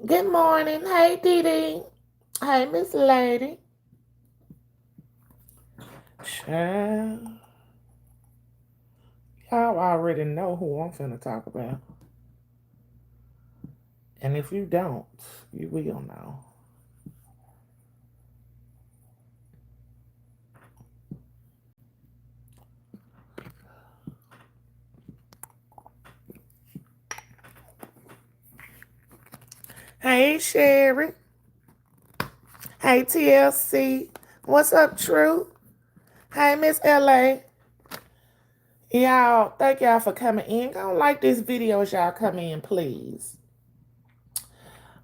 Good morning. Hey, Dee Dee. Hey, Miss Lady. Child, y'all already know who I'm finna talk about. And if you don't, you will know. Hey, Sherry. Hey, TLC. What's up, True? Hey, Miss LA. Y'all, thank y'all for coming in. Don't like this video as y'all come in, please.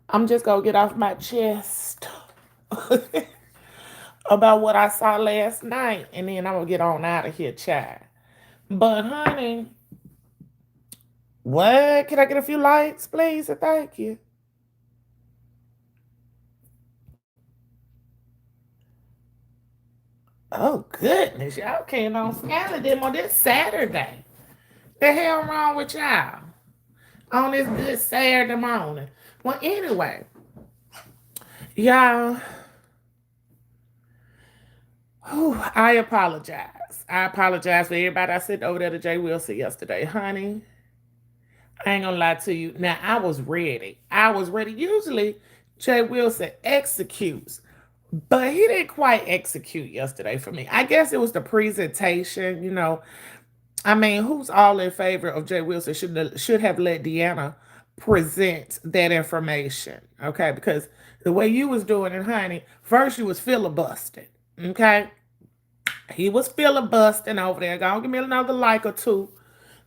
I'm just gonna get off my chest about what I saw last night, and then I'm gonna get on out of here, child. But honey, what? Can I get a few likes, please? And thank you. Oh goodness, y'all came on Skylar them on this Saturday. The hell wrong with y'all on this good Saturday morning? Well, anyway, y'all. I apologize. I apologize for everybody I sent over there to Jay Wilson yesterday, honey. I ain't gonna lie to you. Now I was ready. I was ready. Usually Jay Wilson executes, but he didn't quite execute yesterday for me. I guess it was the presentation, I mean, who's all in favor of Jay Wilson should have let Deanna present that information, okay? Because the way you was doing it, honey, first you was filibustering, okay? He was filibustering over there. Go give me another like or two.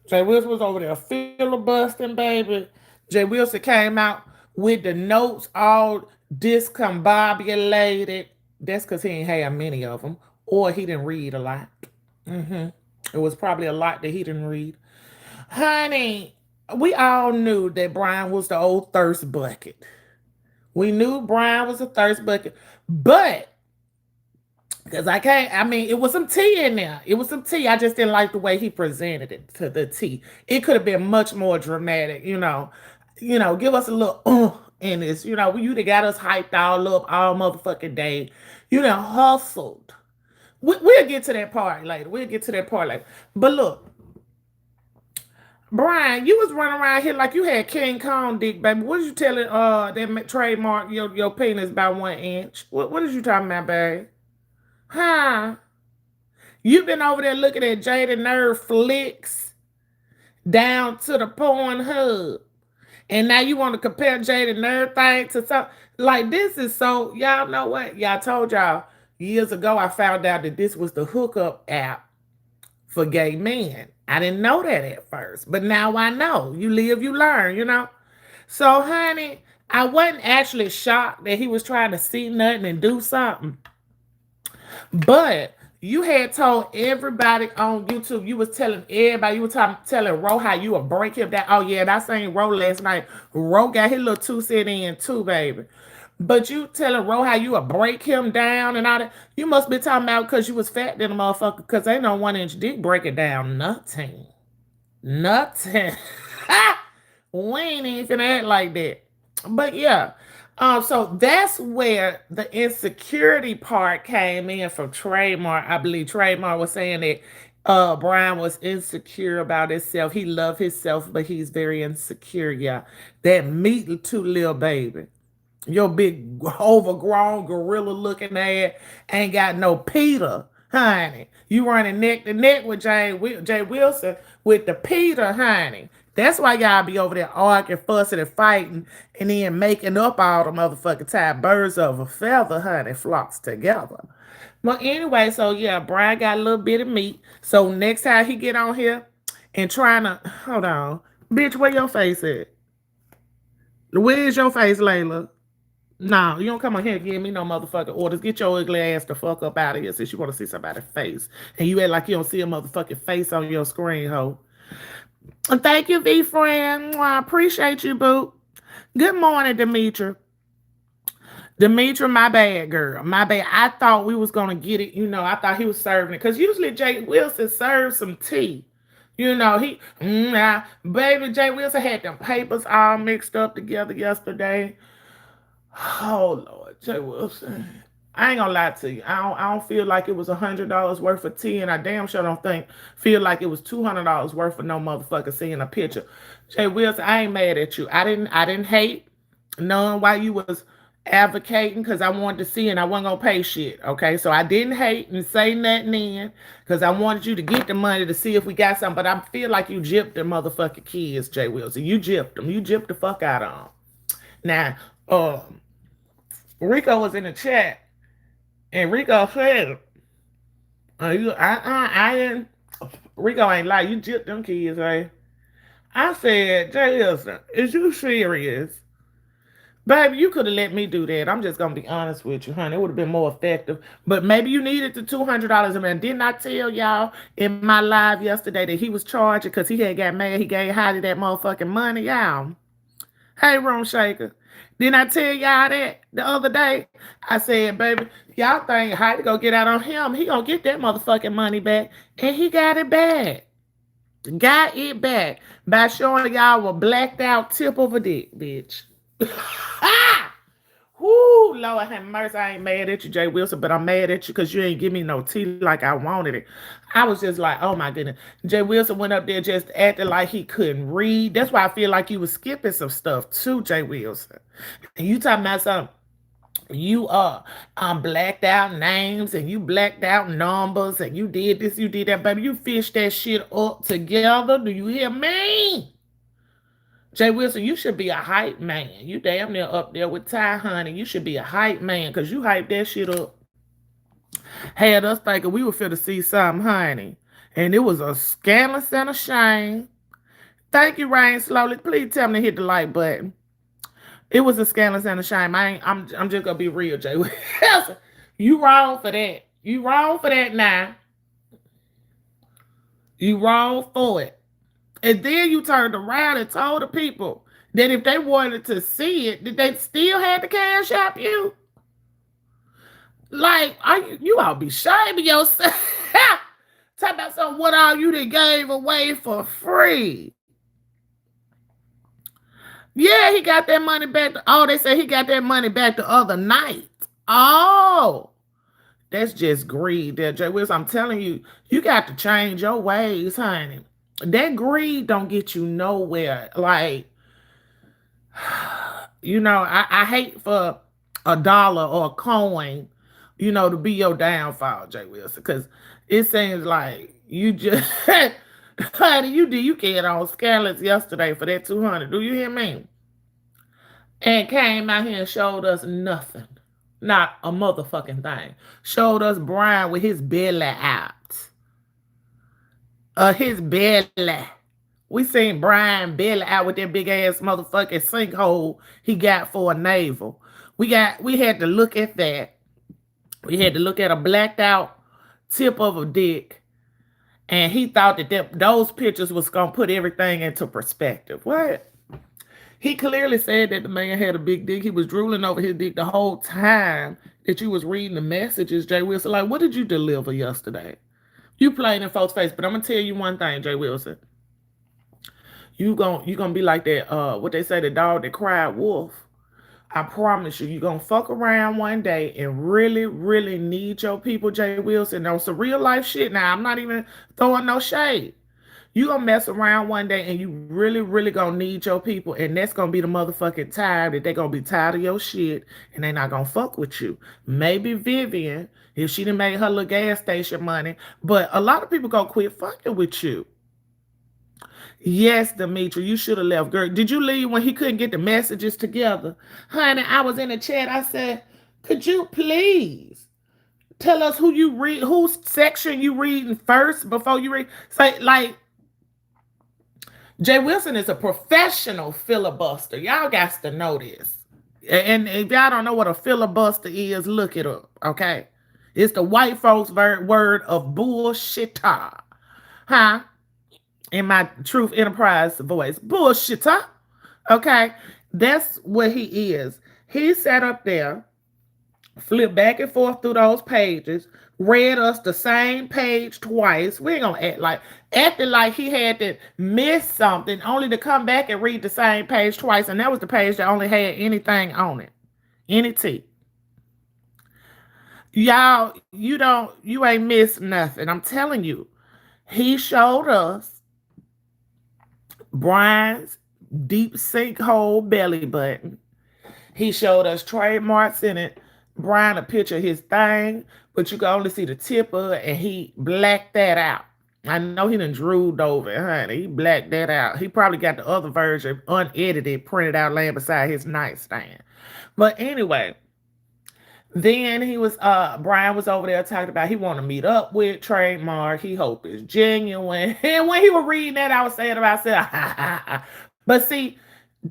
Jay Wilson was over there filibustering, baby. Jay Wilson came out with the notes all discombobulated. That's because he ain't had many of them, or he didn't read a lot. It was probably a lot that he didn't read. Honey, we all knew that Brian was the old thirst bucket. We knew Brian was a thirst bucket, but because I mean, it was some tea in there. It was some tea. I just didn't like the way he presented it to the tea. It could have been much more dramatic, give us a little in this. You'd have got us hyped all up all motherfucking day. You done hustled. We'll get to that part later. We'll get to that part later. But look, Brian, you was running around here like you had King Kong dick, baby. What did you tell it? That trademark your penis by 1 inch. What is you talking about, babe? Huh? You been over there looking at Jada Nerve flicks down to the Pornhub, and now you want to compare Jada Nerve thing to something like this is so. Y'all know what? Y'all told y'all years ago. I found out that this was the hookup app for gay men. I didn't know that at first, but now I know. You live, you learn. So, honey, I wasn't actually shocked that he was trying to see nothing and do something, but you had told everybody on YouTube, you was telling everybody, you were telling Ro how you would break him down. Oh, yeah, and I seen Ro last night. Ro got his little 2 cent in too, baby. But you telling Ro how you would break him down and all that. You must be talking about because you was fat than a motherfucker because ain't no 1 inch dick break it down. Nothing. Nothing. We ain't even finna act like that. But yeah. So that's where the insecurity part came in from Trademark. I believe Trademark was saying that Brian was insecure about himself. He loved himself, but he's very insecure. Yeah. That meat too little baby. Your big overgrown gorilla looking ass ain't got no Peter, honey. You running neck to neck with Jay Wilson with the Peter, honey. That's why y'all be over there arguing, fussing, and fighting, and then making up all the motherfucking time. Birds of a feather, honey, flocks together. Well, anyway, so yeah, Brian got a little bit of meat. So next time he get on here and trying to hold on, bitch, where your face at? Where's your face, Layla? No, you don't come on here and give me no motherfucking orders. Get your ugly ass the fuck up out of here since you want to see somebody's face. And you act like you don't see a motherfucking face on your screen, ho. And thank you, V friend. I appreciate you, boo. Good morning, Demetra. Demetra, my bad, girl. My bad. I thought we was gonna get it. I thought he was serving it. Because usually Jay Wilson serves some tea. Baby Jay Wilson had them papers all mixed up together yesterday. Oh Lord, Jay Wilson. I ain't gonna lie to you. I don't feel like it was $100 worth of tea, and I damn sure don't think feel like it was $200 worth of no motherfucker seeing a picture. Jay Wilson, I ain't mad at you. I didn't hate none while you was advocating because I wanted to see and I wasn't gonna pay shit. Okay, so I didn't hate and say nothing in because I wanted you to get the money to see if we got something. But I feel like you gypped the motherfucking kids, Jay Wilson. You gypped them. You gypped the fuck out of them. Now, Rico was in the chat, and Rico said, I didn't. Rico ain't like you gypped them kids, right? I said, Jay Wilson, is you serious? Baby, you could have let me do that. I'm just gonna be honest with you, honey. It would have been more effective. But maybe you needed the $200 a man. Didn't I tell y'all in my live yesterday that he was charging because he had got mad? He gave Heidi that motherfucking money, y'all. Hey, Room Shaker. Didn't I tell y'all that the other day? I said, baby, y'all think Heidi go get out on him. He gonna get that motherfucking money back. And he got it back. Got it back by showing y'all a blacked out tip of a dick, bitch. Ah! Whoo, Lord have mercy. I ain't mad at you, Jay Wilson, but I'm mad at you because you ain't give me no tea like I wanted it. I was just like, oh my goodness. Jay Wilson went up there just acting like he couldn't read. That's why I feel like you was skipping some stuff too, Jay Wilson. And you talking about something. You blacked out names and you blacked out numbers and you did this, you did that, baby. You fished that shit up together. Do you hear me? Jay Wilson, you should be a hype man. You damn near up there with Ty Honey. You should be a hype man because you hyped that shit up. Had us thinking we were finna see something, honey. And it was a scandalous and a shame. Thank you, Rain Slowly. Please tell me to hit the like button. It was a scandalous and a shame. I'm just gonna be real, Jay Wilson. You wrong for that. You wrong for that now. You wrong for it. And then you turned around and told the people that if they wanted to see it, that they still had to cash out you. Like, you all be shaming yourself. Talk about some what all you done gave away for free. Yeah, he got that money back. They said he got that money back the other night. Oh, that's just greed there, Jay Wilson. I'm telling you, you got to change your ways, honey. That greed don't get you nowhere. Like, I hate for a dollar or a coin, to be your downfall, Jay Wilson, because it seems like you just, honey, you get on scandalous yesterday for that 200. Do you hear me? And came out here and showed us nothing. Not a motherfucking thing. Showed us Brian with his belly out. His belly. We seen Brian belly out with that big ass motherfucking sinkhole he got for a navel. We had to look at that. We had to look at a blacked out tip of a dick. And he thought that those pictures was gonna put everything into perspective. What? He clearly said that the man had a big dick. He was drooling over his dick the whole time that you was reading the messages, Jay Wilson. Like, what did you deliver yesterday? You played in folks' face, but I'm gonna tell you one thing, Jay Wilson. You gonna be like that, what they say, the dog that cried wolf. I promise you, you're gonna fuck around one day and really, really need your people, Jay Wilson. On some real life shit. Now, I'm not even throwing no shade. You gonna mess around one day and you really, really gonna need your people, and that's gonna be the motherfucking time that they gonna be tired of your shit and they not gonna fuck with you. Maybe Vivian, if she done made her little gas station money, but a lot of people gonna quit fucking with you. Yes, Demetri, you should have left. Girl, did you leave when he couldn't get the messages together? Honey, I was in the chat. I said, could you please tell us who you read, whose section you reading first before you read? Say, like, Jay Wilson is a professional filibuster. Y'all got to know this. And if y'all don't know what a filibuster is, look it up, okay? It's the white folks' word of bullshitter. Huh? In my Truth Enterprise voice. Bullshitter. Okay? That's what he is. He sat up there, flipped back and forth through those pages, read us the same page twice. We ain't gonna acted like he had to miss something only to come back and read the same page twice. And that was the page that only had anything on it. Any tea. Y'all, you ain't missed nothing. I'm telling you. He showed us Brian's deep sinkhole belly button. He showed us trademarks in it. Brian a picture of his thing, but you can only see the tip of it, and he blacked that out. I know he done drooled over it, honey. He blacked that out. He probably got the other version unedited, printed out, laying beside his nightstand. But anyway, then he was Brian was over there talking about he want to meet up with Trademark. He hope it's genuine. And when he was reading that, I was saying to myself, but see,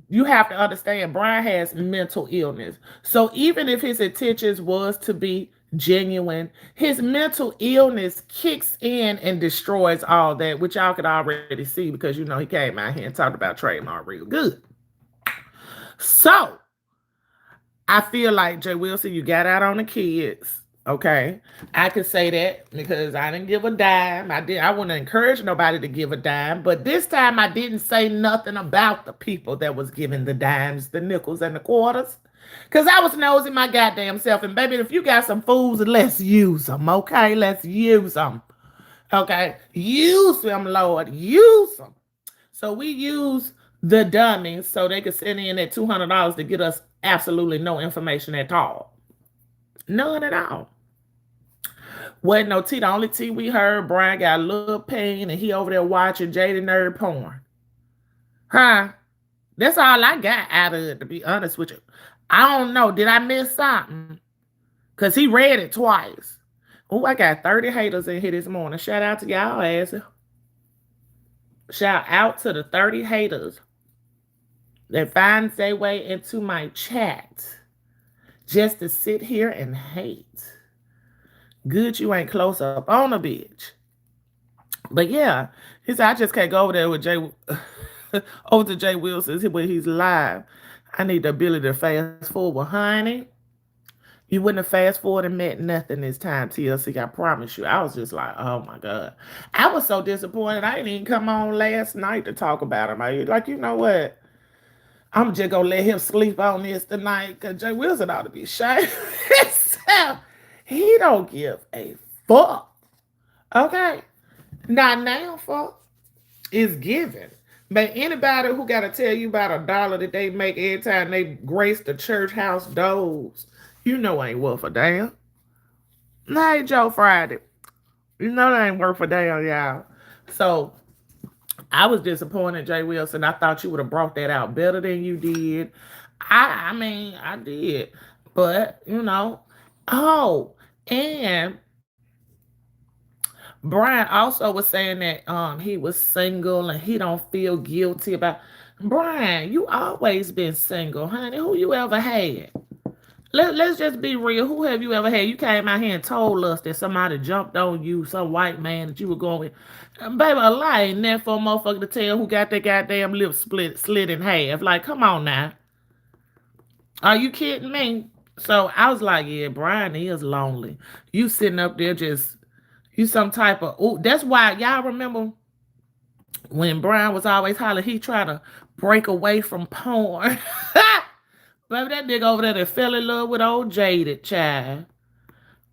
you have to understand Brian has mental illness. So even if his intentions was to be genuine, his mental illness kicks in and destroys all that, which y'all could already see because he came out here and talked about Trademark real good. So I feel like Jay Wilson, you got out on the kids. Okay. I could say that because I didn't give a dime. I wouldn't encourage nobody to give a dime, but this time I didn't say nothing about the people that was giving the dimes, the nickels, and the quarters. Because I was nosing my goddamn self. And baby, if you got some fools, let's use them. Okay. Let's use them. Okay. Use them, Lord. Use them. So we use the dummies so they could send in that $200 to get us absolutely no information at all. None at all. Wasn't no tea. The only tea we heard, Brian got a little pain and he over there watching Jada Nerd porn. Huh? That's all I got out of it, to be honest with you. I don't know. Did I miss something? Because he read it twice. Oh, I got 30 haters in here this morning. Shout out to y'all asses. Shout out to the 30 haters that finds their way into my chat just to sit here and hate. Good you ain't close up on a bitch. But yeah, he said, I just can't go over there with Jay, over to Jay Wilson when he's live. I need the ability to fast forward, honey. You wouldn't have fast forwarded and met nothing this time, TLC. I promise you. I was just like, oh my God. I was so disappointed. I didn't even come on last night to talk about him. You know what? I'm just gonna let him sleep on this tonight because Jay Wilson ought to be ashamed himself. He don't give a fuck. Okay? Not now, fuck. It's given. But anybody who got to tell you about $1 that they make every time they grace the church house doors, ain't worth a damn. Hey, Joe Friday. That ain't worth a damn, y'all. So, I was disappointed, Jay Wilson. I thought you would have brought that out better than you did. I mean, I did. But, oh, and Brian also was saying that he was single and he don't feel guilty about. Brian, you always been single, honey. Who you ever had? Let's just be real. Who have you ever had? You came out here and told us that somebody jumped on you, some white man that you were going with. Baby, a lie ain't there for a motherfucker to tell who got their goddamn lips slit in half. Like, come on now. Are you kidding me? So I was like, yeah, Brian is lonely. You sitting up there just, you some type of, oh, that's why y'all remember when Brian was always hollering, he tried to break away from porn. Baby, that nigga over there that fell in love with old Jada, child.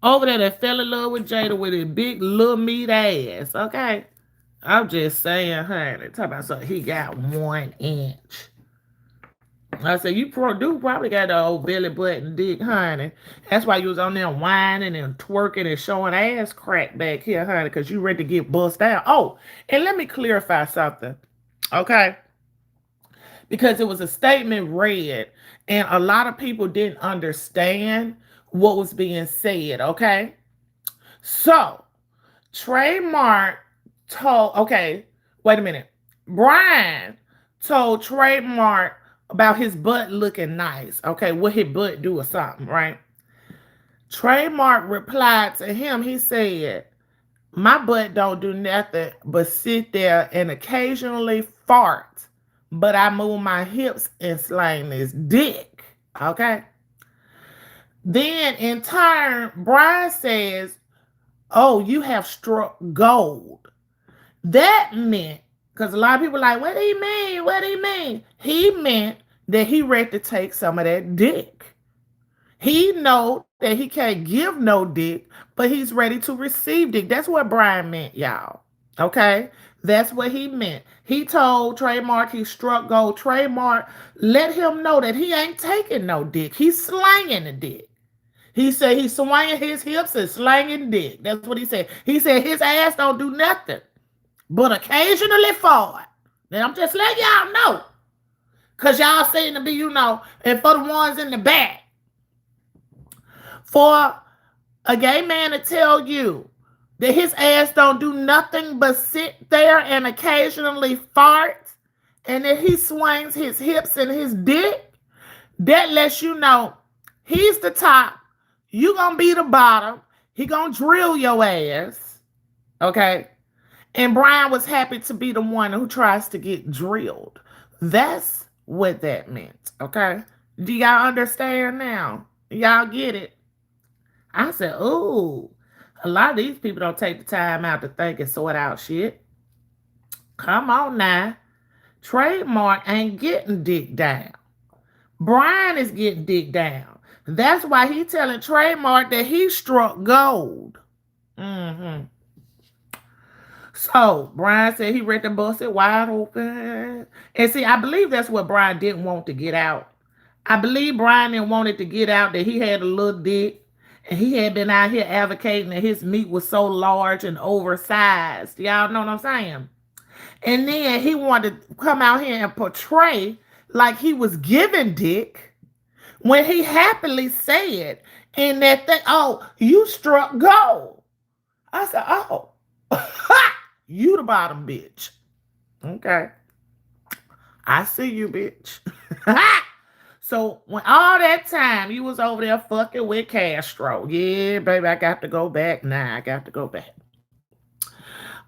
Over there that fell in love with Jada with his big little meat ass, okay? I'm just saying, honey, talk about something. He got 1 inch. I said, you do probably got the old belly button dick, honey. That's why you was on there whining and twerking and showing ass crack back here, honey, because you ready to get bust out. Oh, and let me clarify something, okay? Because it was a statement read, and a lot of people didn't understand what was being said, okay? So, Trademark okay, wait a minute. Brian told Trademark about his butt looking nice, okay? What his butt do or something, right? Trademark replied to him, he said, my butt don't do nothing but sit there and occasionally fart, but I move my hips and slang this dick, okay? Then in turn, Brian says, oh, you have struck gold. That meant, because a lot of people are like, what do you mean? What do you mean? He meant that he ready to take some of that dick. He know that he can't give no dick, but he's ready to receive dick. That's what Brian meant, y'all. Okay? That's what he meant. He told Trademark he struck gold. Trademark let him know that he ain't taking no dick. He's slanging the dick. He said he's swinging his hips and slanging dick. That's what he said. He said his ass don't do nothing but occasionally fart. And I'm just letting y'all know. Because y'all seem to be, and for the ones in the back. For a gay man to tell you that his ass don't do nothing but sit there and occasionally fart, and that he swings his hips and his dick, that lets you know he's the top. You gonna be the bottom. He gonna drill your ass. Okay? And Brian was happy to be the one who tries to get drilled. That's what that meant. Okay? Do y'all understand now? Y'all get it? I said, ooh, a lot of these people don't take the time out to think and sort out shit. Come on now. Trademark ain't getting dick down. Brian is getting dick down. That's why he telling Trademark that he struck gold. Mm-hmm. So Brian said he read the busted wide open. And see, I believe that's what Brian didn't want to get out. I believe Brian didn't want it to get out that he had a little dick. And he had been out here advocating that his meat was so large and oversized. Y'all know what I'm saying? And then he wanted to come out here and portray like he was giving dick when he happily said in that thing, oh, you struck gold. I said, oh, you the bottom bitch. Okay. I see you, bitch. So when all that time you was over there fucking with Castro, yeah, baby, I got to go back now. I got to go back.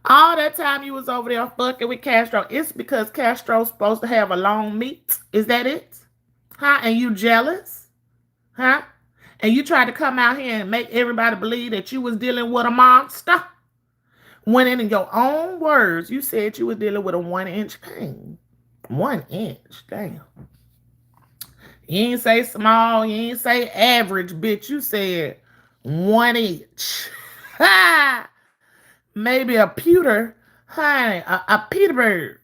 All that time you was over there fucking with Castro, it's because Castro's supposed to have a long meat. Is that it? Huh? And you jealous? Huh? And you tried to come out here and make everybody believe that you was dealing with a monster? When in your own words, you said you was dealing with a 1-inch pain. 1 inch, damn. You ain't say small, you ain't say average, bitch. You said 1 inch. Ha! Maybe a pewter, honey, a Peterbird,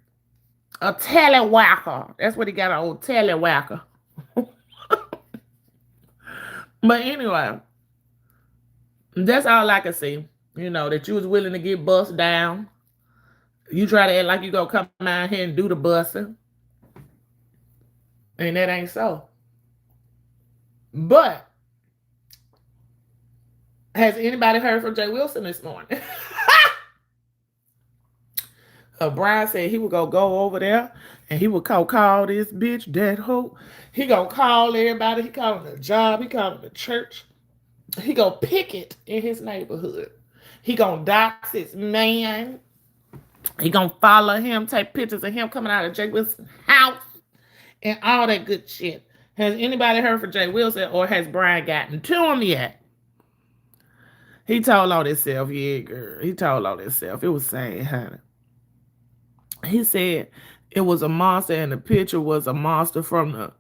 a tallywhacker. That's what he got, an old tallywhacker. But anyway, that's all I can see. That you was willing to get bust down. You try to act like you gonna come out here and do the busting. And that ain't so. But has anybody heard from Jay Wilson this morning? Brian said he would go over there and he would call this bitch that hoe. He gonna call everybody. He calling the job. He calling the church. He gonna picket in his neighborhood. He gonna dox his man. He gonna follow him, take pictures of him coming out of Jay Wilson's house and all that good shit. Has anybody heard from Jay Wilson, or has Brian gotten to him yet? He told all himself, yeah, girl. He told all himself. It was saying, honey. He said it was a monster, and the picture was a monster from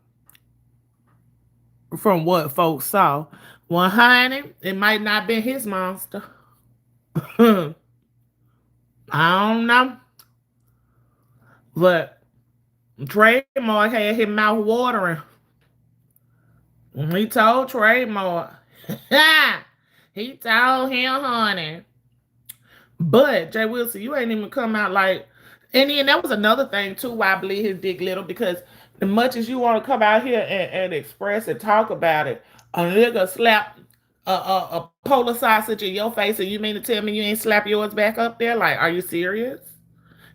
what folks saw. Well, honey, it might not be his monster. I don't know. But Trademark had his mouth watering. He told Trademark. He told him, honey. But Jay Wilson, you ain't even come out like. And then that was another thing too why I believe his dick little, because as much as you want to come out here and express and talk about it, a nigga slap a polar sausage in your face, and you mean to tell me you ain't slap yours back up there? Like, are you serious?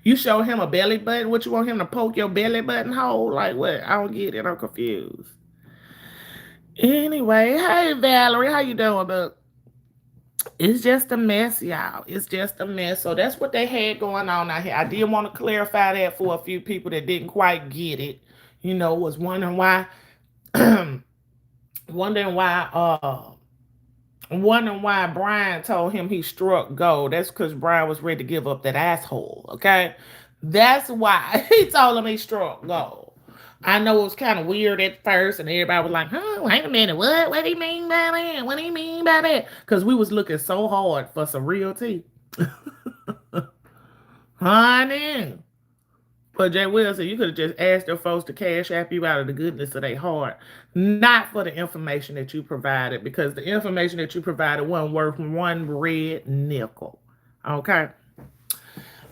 You show him a belly button? What, you want him to poke your belly button hole? Like what? I don't get it. I'm confused. Anyway, hey Valerie, how you doing, bud? It's just a mess, y'all. It's just a mess. So that's what they had going on out here. I did want to clarify that for a few people that didn't quite get it. Was wondering why wondering why Brian told him he struck gold. That's because Brian was ready to give up that asshole. Okay. That's why he told him he struck gold. I know it was kind of weird at first, and everybody was like, "Huh, wait a minute, what? What do you mean by that? What do you mean by that?" Because we was looking so hard for some real tea, honey. But Jay Wilson, you could have just asked your folks to cash app you out of the goodness of their heart, not for the information that you provided, because the information that you provided wasn't worth one red nickel. Okay.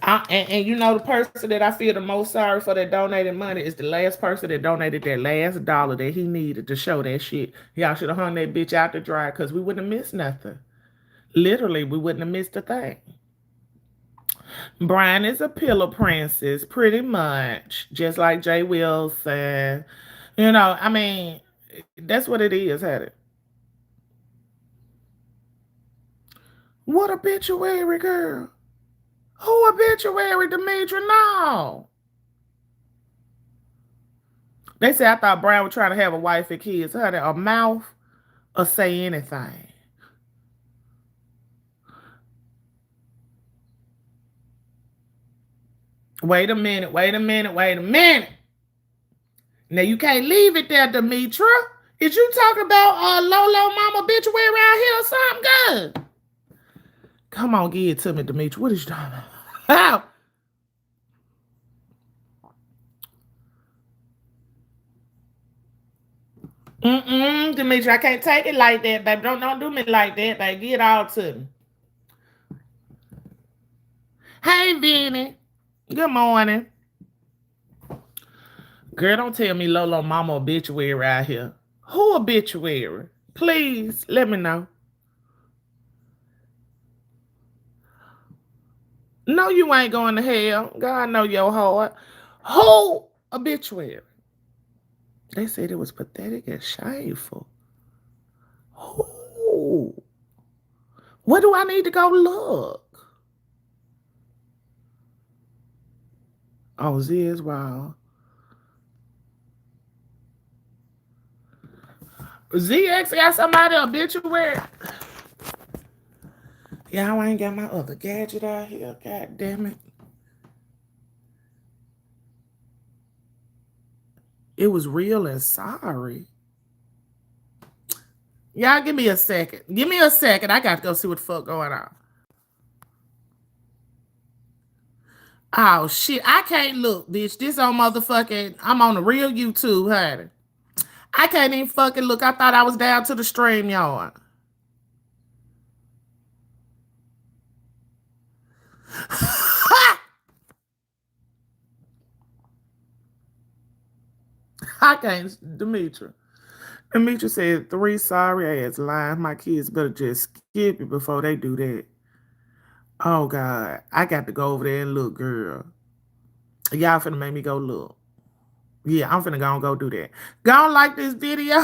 And you know, the person that I feel the most sorry for that donated money is the last person that donated that last dollar that he needed to show that shit. Y'all should have hung that bitch out to dry, because we wouldn't have missed nothing. Literally, we wouldn't have missed a thing. Brian is a pillow princess, pretty much, just like Jay Wilson. You know, I mean, that's what it is, had it. What obituary, girl? Who obituary, Demetri? No. They said I thought Brian was trying to have a wife and kids. Honey, a mouth or say anything. Wait a minute, wait a minute, wait a minute. Now you can't leave it there, Demetra. Is you talking about Lolo Mama obituary around here or something good? Come on, give it to me, Demetra. What is you talking about? How? Demetra, I can't take it like that, baby. Don't do me like that, baby. Get it all to me. Hey, Vinny. Good morning. Girl, don't tell me Lolo Mama obituary out here. Who obituary? Please, let me know. No, you ain't going to hell. God know your heart. Who obituary? They said it was pathetic and shameful. Who? Where do I need to go look? Oh, Z is wild. ZX got somebody obituary. Yeah, I ain't got my other gadget out here. God damn it. It was real and sorry. Y'all give me a second. Give me a second. I got to go see what the fuck going on. Oh shit. I can't look, bitch. This on motherfucking I'm on the real YouTube, honey. I can't even fucking look. I thought I was down to the stream yard. I can't, Demetra. Demetra said 3 sorry ass lines. My kids better just skip it before they do that. Oh God. I got to go over there and look, girl. Y'all finna make me go look. Yeah, I'm finna go do that. Go on like this video.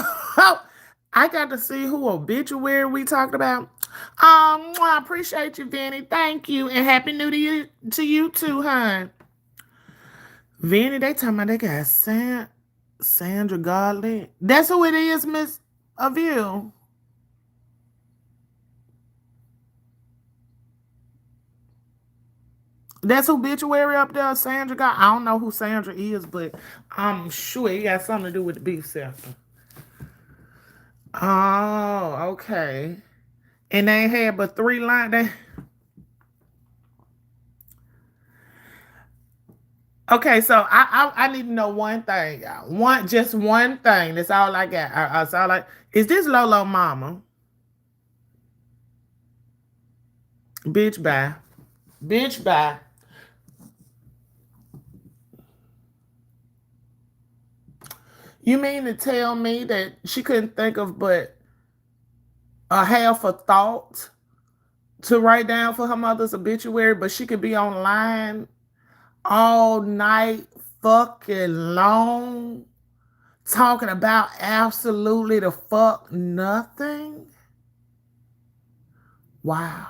I got to see who obituary we talked about. I appreciate you, Vinny. Thank you. And Happy New Year to you too, hon. Vinny, they talking about they got Sandra Garland. That's who it is, Miss Avil. That's obituary up there, Sandra got. I don't know who Sandra is, but I'm sure it got something to do with the beef sector. Oh, okay. And they ain't had but 3 lines. Okay, so I need to know one thing, y'all. Just one thing. That's all I got. That's all I. Is this Lolo Mama? Bitch, bye. Bitch, bye. You mean to tell me that she couldn't think of but a half a thought to write down for her mother's obituary, but she could be online all night fucking long talking about absolutely the fuck nothing? Wow.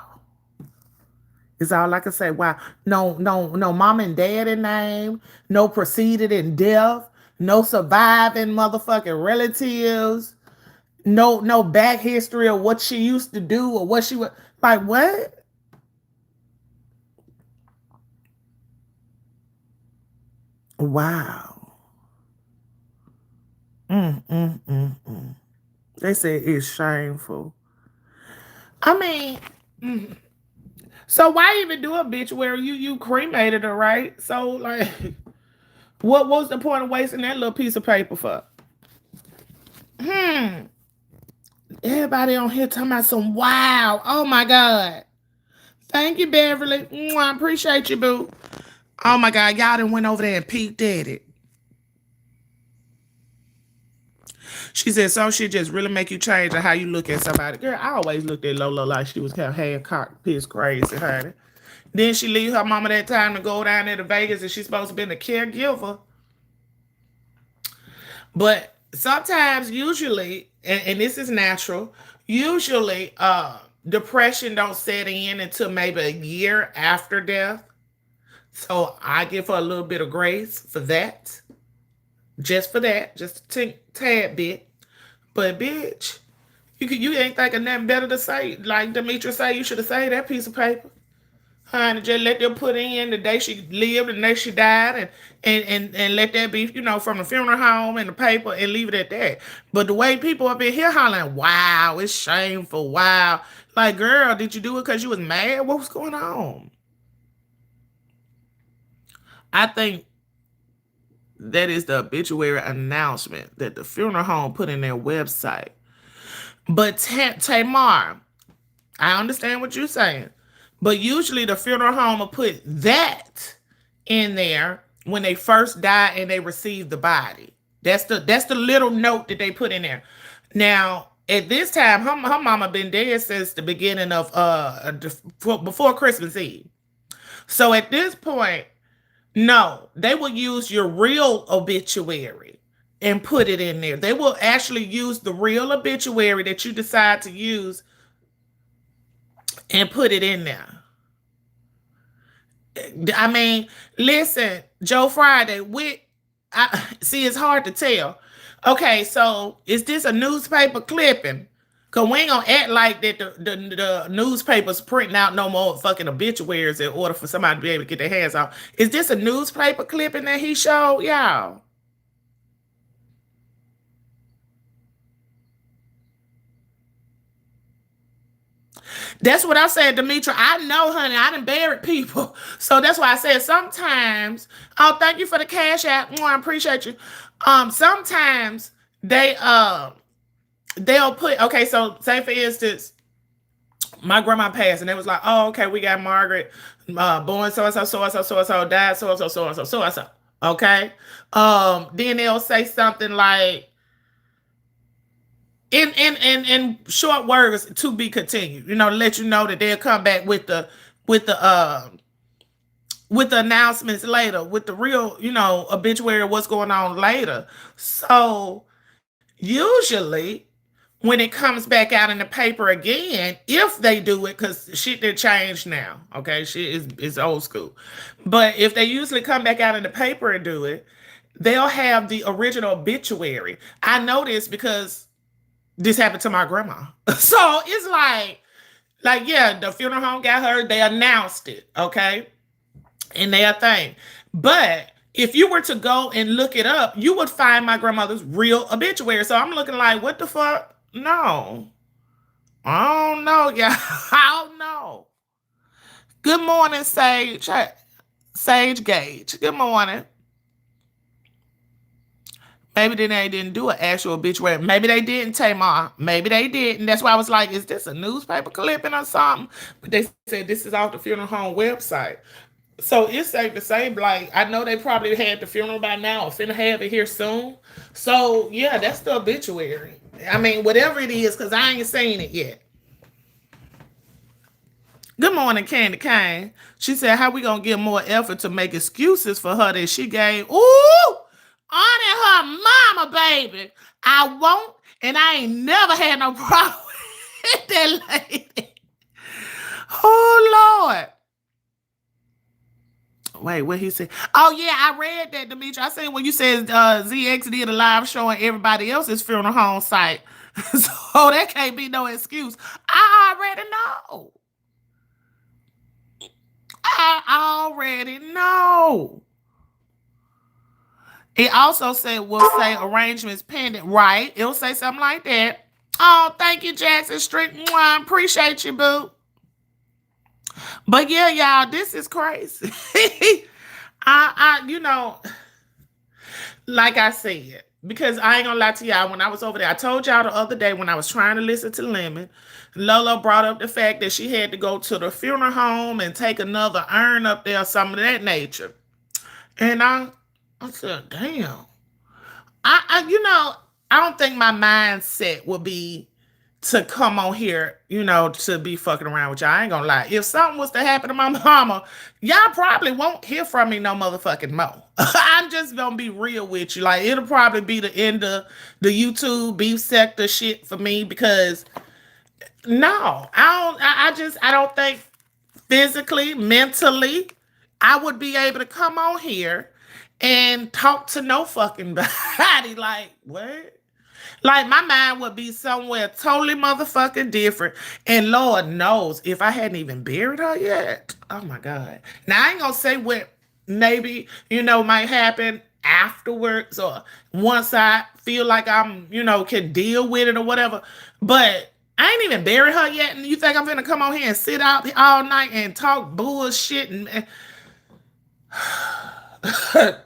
Is all I can say. Wow. No mom and dad in name, no preceded in death, no surviving motherfucking relatives, no back history of what she used to do or what she was like. What? Wow. Mm. They said it's shameful. I mean, mm. So why even do a bitch where you cremated her, right? So like, what was the point of wasting that little piece of paper for? Hmm. Everybody on here talking about some wow. Oh my God. Thank you, Beverly. I appreciate you, boo. Oh my God, y'all done went over there and peeked at it. She said some shit just really make you change how you look at somebody. Girl, I always looked at Lola like she was kind of Hancock, piss crazy, honey. Then she leave her mama that time to go down there to Vegas and she's supposed to be the caregiver. But sometimes, usually, and this is natural, usually depression don't set in until maybe a year after death. So I give her a little bit of grace for that. Just for that. Just a tad bit. But bitch, you ain't thinking nothing better to say. Like Demetra say, you should have saved that piece of paper. Honey, just let them put in the day she lived and the day she died and let that be, from the funeral home and the paper and leave it at that. But the way people up in here hollering, wow, it's shameful, wow. Like, girl, did you do it because you was mad? What was going on? I think that is the obituary announcement that the funeral home put in their website. But Tamar, I understand what you're saying. But usually the funeral home will put that in there when they first die and they receive the body. That's the little note that they put in there. Now, at this time, her mama been dead since the beginning of before Christmas Eve. So at this point, no, they will use your real obituary and put it in there. They will actually use the real obituary that you decide to use and put it in there. I mean, listen, Joe Friday, I see it's hard to tell. Okay, so is this a newspaper clipping? Cause we ain't gonna act like that the newspapers printing out no more fucking obituaries in order for somebody to be able to get their hands on. Is this a newspaper clipping that he showed y'all? That's what I said, Demetra. I know, honey. I done buried people. So that's why I said sometimes, oh, thank you for the cash app. I appreciate you. Sometimes they'll put, okay, so say for instance, my grandma passed and it was like, oh, okay, we got Margaret, born so and so, so and so, so and so, died so and so, so and so, so and so. Okay. Then they'll say something like, in short words, to be continued. Let you know that they'll come back with the with the announcements later, with the real, obituary of what's going on later. So usually when it comes back out in the paper again, if they do it, because shit did change now. Okay, shit is old school. But if they usually come back out in the paper and do it, they'll have the original obituary. I know this because this happened to my grandma. So it's like, yeah, the funeral home got her, they announced it, okay? In their thing. But if you were to go and look it up, you would find my grandmother's real obituary. So I'm looking like, what the fuck? No. I don't know, yeah. I don't know. Good morning, Sage. Sage Gage. Good morning. Maybe then they didn't do an actual obituary. Maybe they didn't, Tamar. Maybe they didn't. That's why I was like, is this a newspaper clipping or something? But they said this is off the funeral home website. So it's safe to say, like, I know they probably had the funeral by now or finna have it here soon. So yeah, that's the obituary. I mean, whatever it is, because I ain't seen it yet. Good morning, Candy Kane. She said, how we gonna give more effort to make excuses for her that she gave? Ooh! Honor her mama, baby. I won't, and I ain't never had no problem with that lady. Oh, Lord. Wait, what he said? Oh, yeah, I read that, Demetri. I said when you said ZX did a live show on everybody else's funeral home site. So that can't be no excuse. I already know. I already know. It also said will say arrangements pending. Right. It'll say something like that. Oh, thank you, Jackson Street. Mwah, appreciate you, boo. But yeah, y'all, this is crazy. Like I said, because I ain't gonna lie to y'all, when I was over there, I told y'all the other day when I was trying to listen to Lemon, Lola brought up the fact that she had to go to the funeral home and take another urn up there, some of that nature. And I said, damn. I don't think my mindset would be to come on here, to be fucking around with y'all. I ain't gonna lie. If something was to happen to my mama, y'all probably won't hear from me no motherfucking more. I'm just gonna be real with you. Like, it'll probably be the end of the YouTube beef sector shit for me because no, I don't think physically, mentally, I would be able to come on here and talk to no fucking body. Like, what? Like, my mind would be somewhere totally motherfucking different. And Lord knows if I hadn't even buried her yet. Oh my God. Now I ain't gonna say what maybe, might happen afterwards or once I feel like I'm, can deal with it or whatever. But I ain't even buried her yet. And you think I'm gonna come on here and sit out all night and talk bullshit and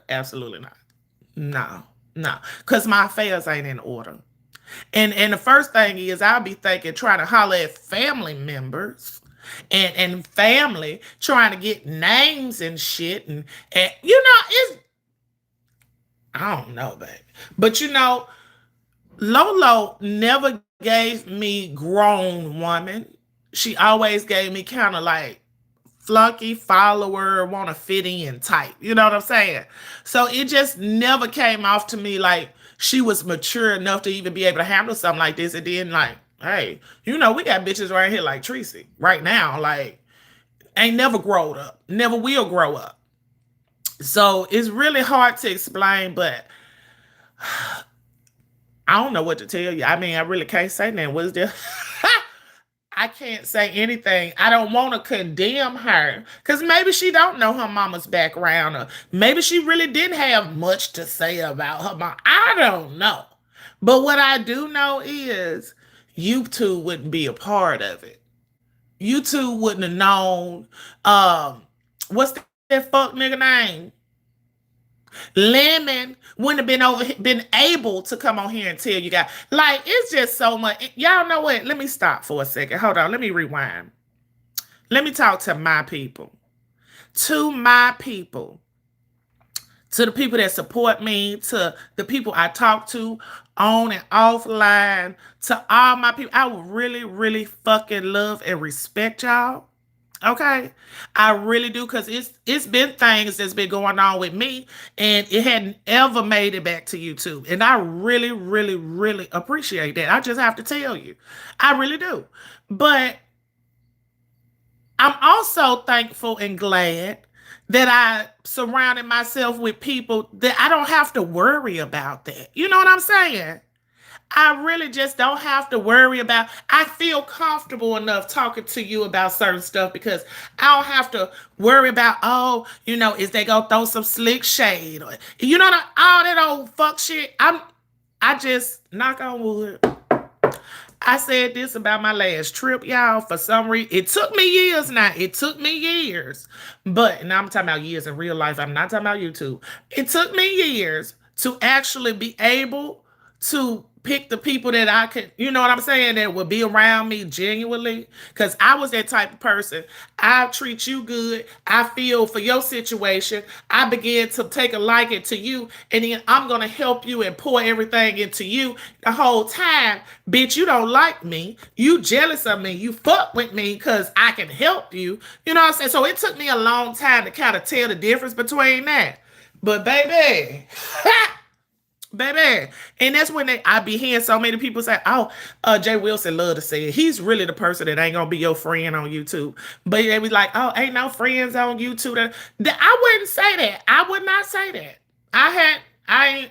absolutely not. No, no. Cause my affairs ain't in order. And the first thing is I'll be thinking trying to holler at family members and family trying to get names and shit and it's I don't know, baby. But Lolo never gave me grown woman. She always gave me kind of like flunky follower, want to fit in type. You know what I'm saying? So it just never came off to me like she was mature enough to even be able to handle something like this. And then like, hey, we got bitches right here like Tracy right now, like ain't never grown up, never will grow up. So it's really hard to explain, but I don't know what to tell you. I mean, I really can't say nothing. Was there? I can't say anything. I don't want to condemn her because maybe she don't know her mama's background or maybe she really didn't have much to say about her mom. I don't know. But what I do know is you two wouldn't be a part of it. You two wouldn't have known what's that fuck nigga name? Lemon wouldn't have been able to come on here and tell you guys. Like, it's just so much. Y'all know what? Let me stop for a second. Hold on. Let me rewind. Let me talk to my people. To my people. To the people that support me. To the people I talk to on and offline. To all my people. I would really, really fucking love and respect y'all. Okay, I really do because it's been things that's been going on with me, and it hadn't ever made it back to YouTube, and I really, really, really appreciate that. I just have to tell you, I really do. But I'm also thankful and glad that I surrounded myself with people that I don't have to worry about that. You know what I'm saying? I really just don't have to worry about. I feel comfortable enough talking to you about certain stuff because I don't have to worry about, oh, is they gonna throw some slick shade or all that old fuck shit. I just knock on wood. I said this about my last trip, y'all. For some reason, it took me years now. It took me years. But now I'm talking about years in real life. I'm not talking about YouTube. It took me years to actually be able to pick the people that I could, you know what I'm saying, that would be around me genuinely. Because I was that type of person. I treat you good. I feel for your situation. I began to take a liking to you. And then I'm going to help you and pour everything into you the whole time. Bitch, you don't like me. You jealous of me. You fuck with me because I can help you. You know what I'm saying? So it took me a long time to kind of tell the difference between that. But baby, baby, and that's when I be hearing so many people say, "Oh, Jay Wilson love to say it. He's really the person that ain't gonna be your friend on YouTube." But they be like, "Oh, ain't no friends on YouTube." I wouldn't say that. I would not say that. I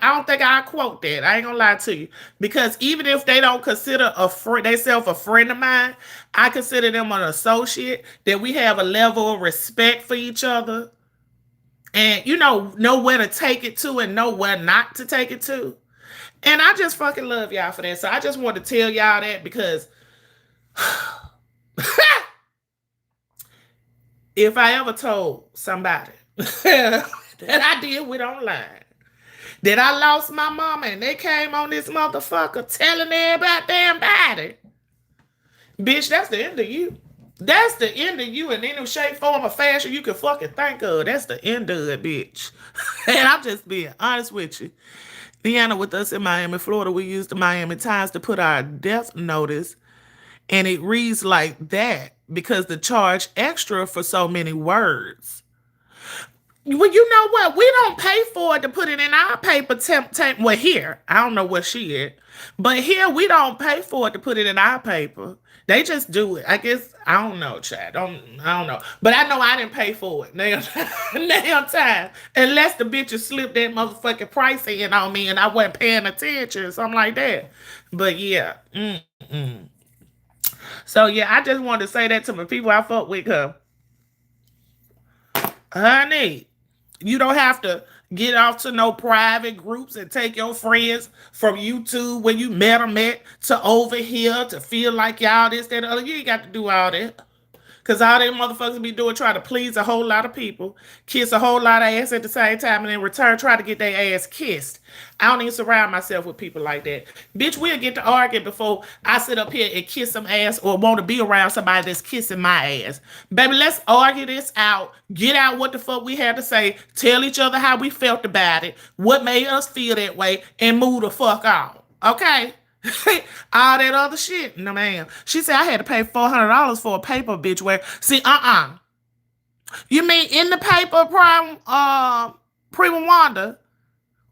don't think I quote that. I ain't gonna lie to you because even if they don't consider a friend, they self a friend of mine, I consider them an associate. That we have a level of respect for each other and know where to take it to and know where not to take it to. And I just fucking love y'all for that. So I just want to tell y'all that because if I ever told somebody that I deal with online that I lost my mama and they came on this motherfucker telling everybody damn body, bitch, that's the end of you. That's the end of you in any shape, form, or fashion you can fucking think of. That's the end of it, bitch. And I'm just being honest with you. Deanna, with us in Miami, Florida, we use the Miami Times to put our death notice, and it reads like that because the charge extra for so many words. Well, you know what? We don't pay for it to put it in our paper temp. Well, here, I don't know what she is, but here we don't pay for it to put it in our paper. They just do it. I guess I don't know, Chad. I don't know, but I know I didn't pay for it. Damn time, unless the bitches slipped that motherfucking price in on me and I wasn't paying attention, or something like that. But yeah, so yeah, I just wanted to say that to my people I fuck with her, honey. You don't have to get off to no private groups and take your friends from YouTube where you met them at to over here to feel like y'all this, that, and other. You ain't got to do all that. Because all them motherfuckers be doing trying to please a whole lot of people, kiss a whole lot of ass at the same time, and in return try to get their ass kissed. I don't even surround myself with people like that. Bitch, we'll get to arguing before I sit up here and kiss some ass or want to be around somebody that's kissing my ass. Baby, let's argue this out. Get out what the fuck we had to say. Tell each other how we felt about it, what made us feel that way, and move the fuck on. Okay? All that other shit. No, ma'am. She said I had to pay $400 for a paper, bitch. Where see, You mean in the paper, Prima Wanda,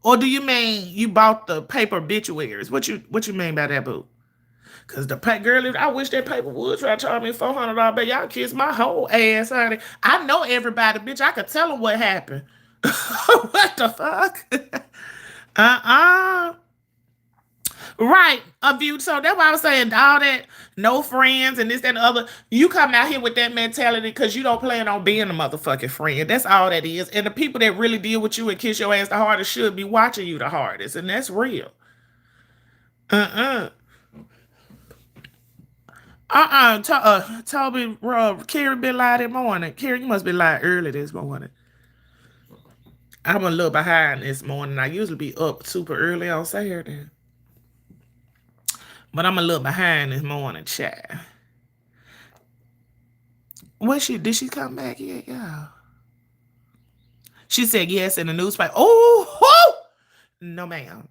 or do you mean you bought the paper obituaries? What you mean by that, boo? Cause the girl, I wish that paper would try to charge me $400, but y'all kiss my whole ass, honey. I know everybody, bitch. I could tell them what happened. What the fuck? uh-uh. Right, a view. So that's why I was saying all that, no friends and this, that, and the other. You come out here with that mentality because you don't plan on being a motherfucking friend. That's all that is. And the people that really deal with you and kiss your ass the hardest should be watching you the hardest. And that's real. Uh-uh. Toby, Carrie been live this morning. Carrie, you must be live early this morning. I'm a little behind this morning. I usually be up super early on Saturday. But I'm a little behind this morning, chat. Did she come back yet, y'all? She said yes in the newspaper. Oh, no, ma'am.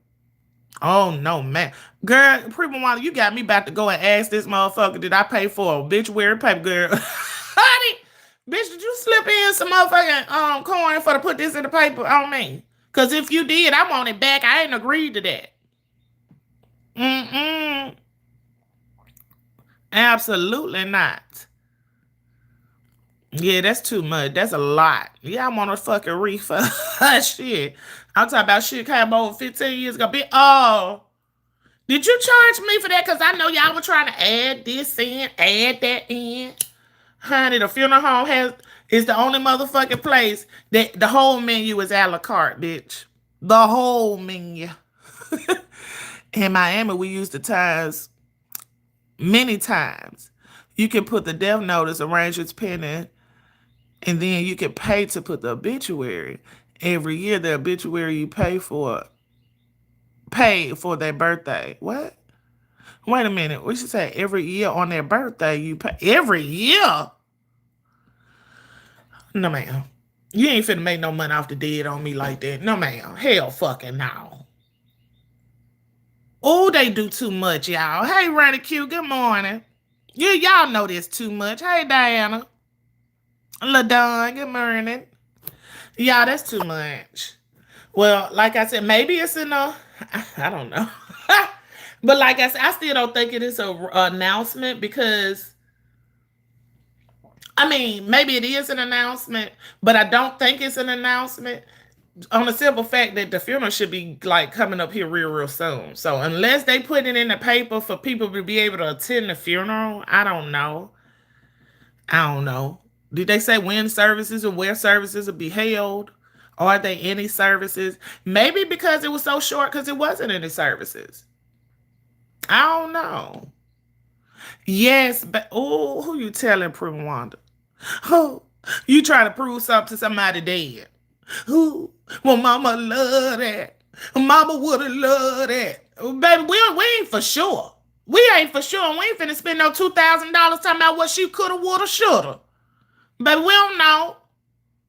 Oh, no, man. Girl, Prima Wanda, you got me about to go and ask this motherfucker, did I pay for a obituary paper, girl? Honey, bitch, did you slip in some motherfucking coin for to put this in the paper on me? Because if you did, I want it back. I ain't agreed to that. Mm-mm. Absolutely not. Yeah, that's too much. That's a lot. Yeah, I'm on a fucking refund. Shit. I'm talking about shit came over 15 years ago. Did you charge me for that? Because I know y'all were trying to add this in, add that in. Honey, the funeral home is the only motherfucking place that the whole menu is a la carte, bitch. The whole menu. In Miami, we use the times many times. You can put the death notice, arrangements pending, and then you can pay to put the obituary. Every year, the obituary you pay for their birthday. What? Wait a minute. We should say every year on their birthday you pay. Every year? No, ma'am. You ain't finna make no money off the dead on me like that. No, ma'am. Hell fucking no. Oh, they do too much, y'all. Hey, Ronnie Q, good morning. Y'all know this too much. Hey, Diana. LaDon, good morning. Y'all, that's too much. Well, like I said, maybe it's in I don't know. But like I said, I still don't think it is an announcement because, I mean, maybe it is an announcement, but I don't think it's an announcement on the simple fact that the funeral should be like coming up here real soon. So unless they put it in the paper for people to be able to attend the funeral, I don't know. Did they say when services or where services will be held? Are they any services? Maybe because it was so short because it wasn't any services. I don't know. Yes, but oh, who you telling, Prue Wanda? Oh, you trying to prove something to somebody dead? Who? Well, Mama love that. Mama would have loved that. Baby, we ain't for sure. We ain't for sure. We ain't finna spend no $2,000 talking about what she coulda, woulda, shoulda. Baby, we don't know.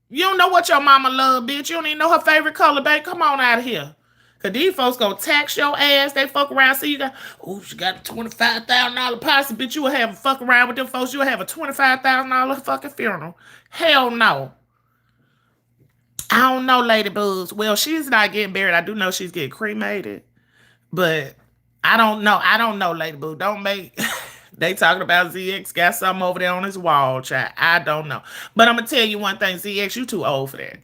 You don't know what your mama love, bitch. You don't even know her favorite color, baby. Come on out of here. Cause these folks gonna tax your ass. They fuck around. See you got, oh, she got a $25,000 policy, bitch. You will have a fuck around with them folks. You will have a $25,000 fucking funeral. Hell no. I don't know, Lady Booz. Well, she's not getting buried. I do know she's getting cremated, but I don't know. I don't know, Lady Boo. Don't make. They talking about ZX got something over there on his wall, child. I don't know, but I'm gonna tell you one thing, ZX, you too old for that.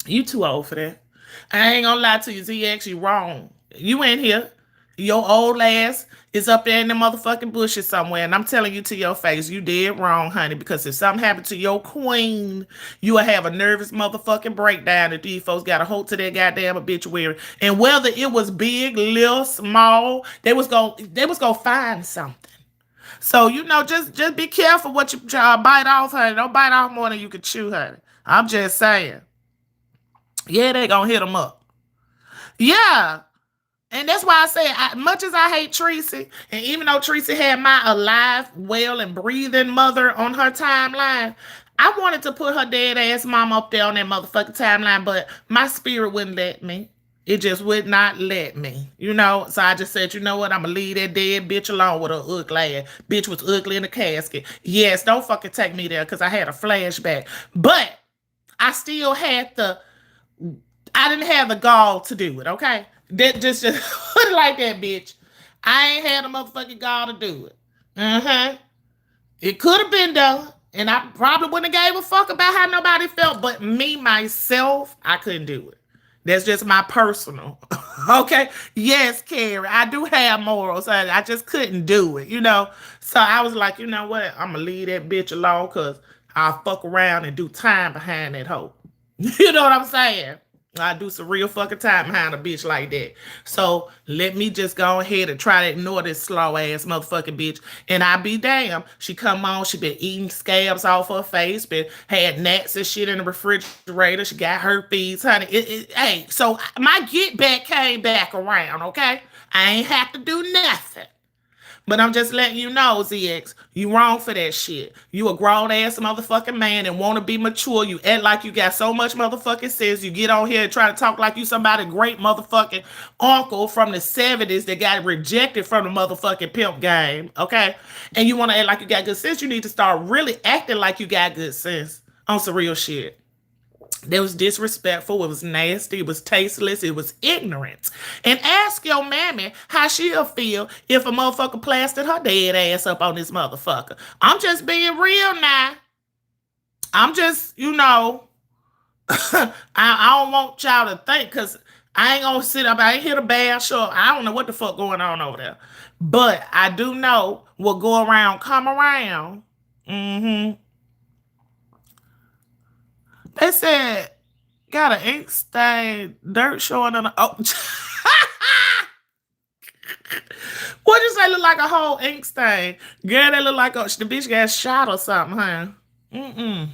You too old for that. I ain't gonna lie to you, ZX, you wrong. You in here. Your old ass is up there in the motherfucking bushes somewhere, and I'm telling you to your face, you did wrong, honey, because if something happened to your queen, you will have a nervous motherfucking breakdown if these folks got a hold to that goddamn obituary. And whether it was big, little, small, they was gonna find something. So just be careful what you bite off, honey. Don't bite off more than you can chew, honey. I'm just saying. Yeah, they gonna hit them up. Yeah. And that's why I say, much as I hate Tracy, and even though Tracy had my alive, well, and breathing mother on her timeline, I wanted to put her dead ass mom up there on that motherfucking timeline, but my spirit wouldn't let me. It just would not let me, So I just said, you know what? I'm gonna leave that dead bitch alone with her ugly ass. Bitch was ugly in the casket. Yes, don't fucking take me there because I had a flashback. But I still had I didn't have the gall to do it, okay? That just put it like that, bitch. I ain't had the motherfucking gall to do it. Uh-huh. It could have been done, and I probably wouldn't have gave a fuck about how nobody felt, but me, myself, I couldn't do it. That's just my personal. Okay? Yes, Carrie, I do have morals. I just couldn't do it. So I was like, you know what? I'm going to leave that bitch alone because I'll fuck around and do time behind that hoe. You know what I'm saying? I do some real fucking time behind a bitch like that. So let me just go ahead and try to ignore this slow ass motherfucking bitch. And I be damn. She come on, she been eating scabs off her face, been had gnats and shit in the refrigerator. She got herpes, honey. Hey, so my get back came back around, okay? I ain't have to do nothing. But I'm just letting you know, ZX, you wrong for that shit. You a grown ass motherfucking man and want to be mature. You act like you got so much motherfucking sense. You get on here and try to talk like you somebody great motherfucking uncle from the 70s that got rejected from the motherfucking pimp game, okay? And you want to act like you got good sense. You need to start really acting like you got good sense on some real shit. That was disrespectful. It was nasty. It was tasteless. It was ignorant. And ask your mammy how she'll feel if a motherfucker plastered her dead ass up on this motherfucker. I'm just being real now. I'm just, I don't want y'all to think because I ain't gonna sit up. I ain't here to bash up. I don't know what the fuck going on over there. But I do know what go around come around. Mm-hmm. They said got an ink stain, dirt showing on the. Oh, what you say? Look like a whole ink stain, girl. That look like the bitch got shot or something, huh? Mm.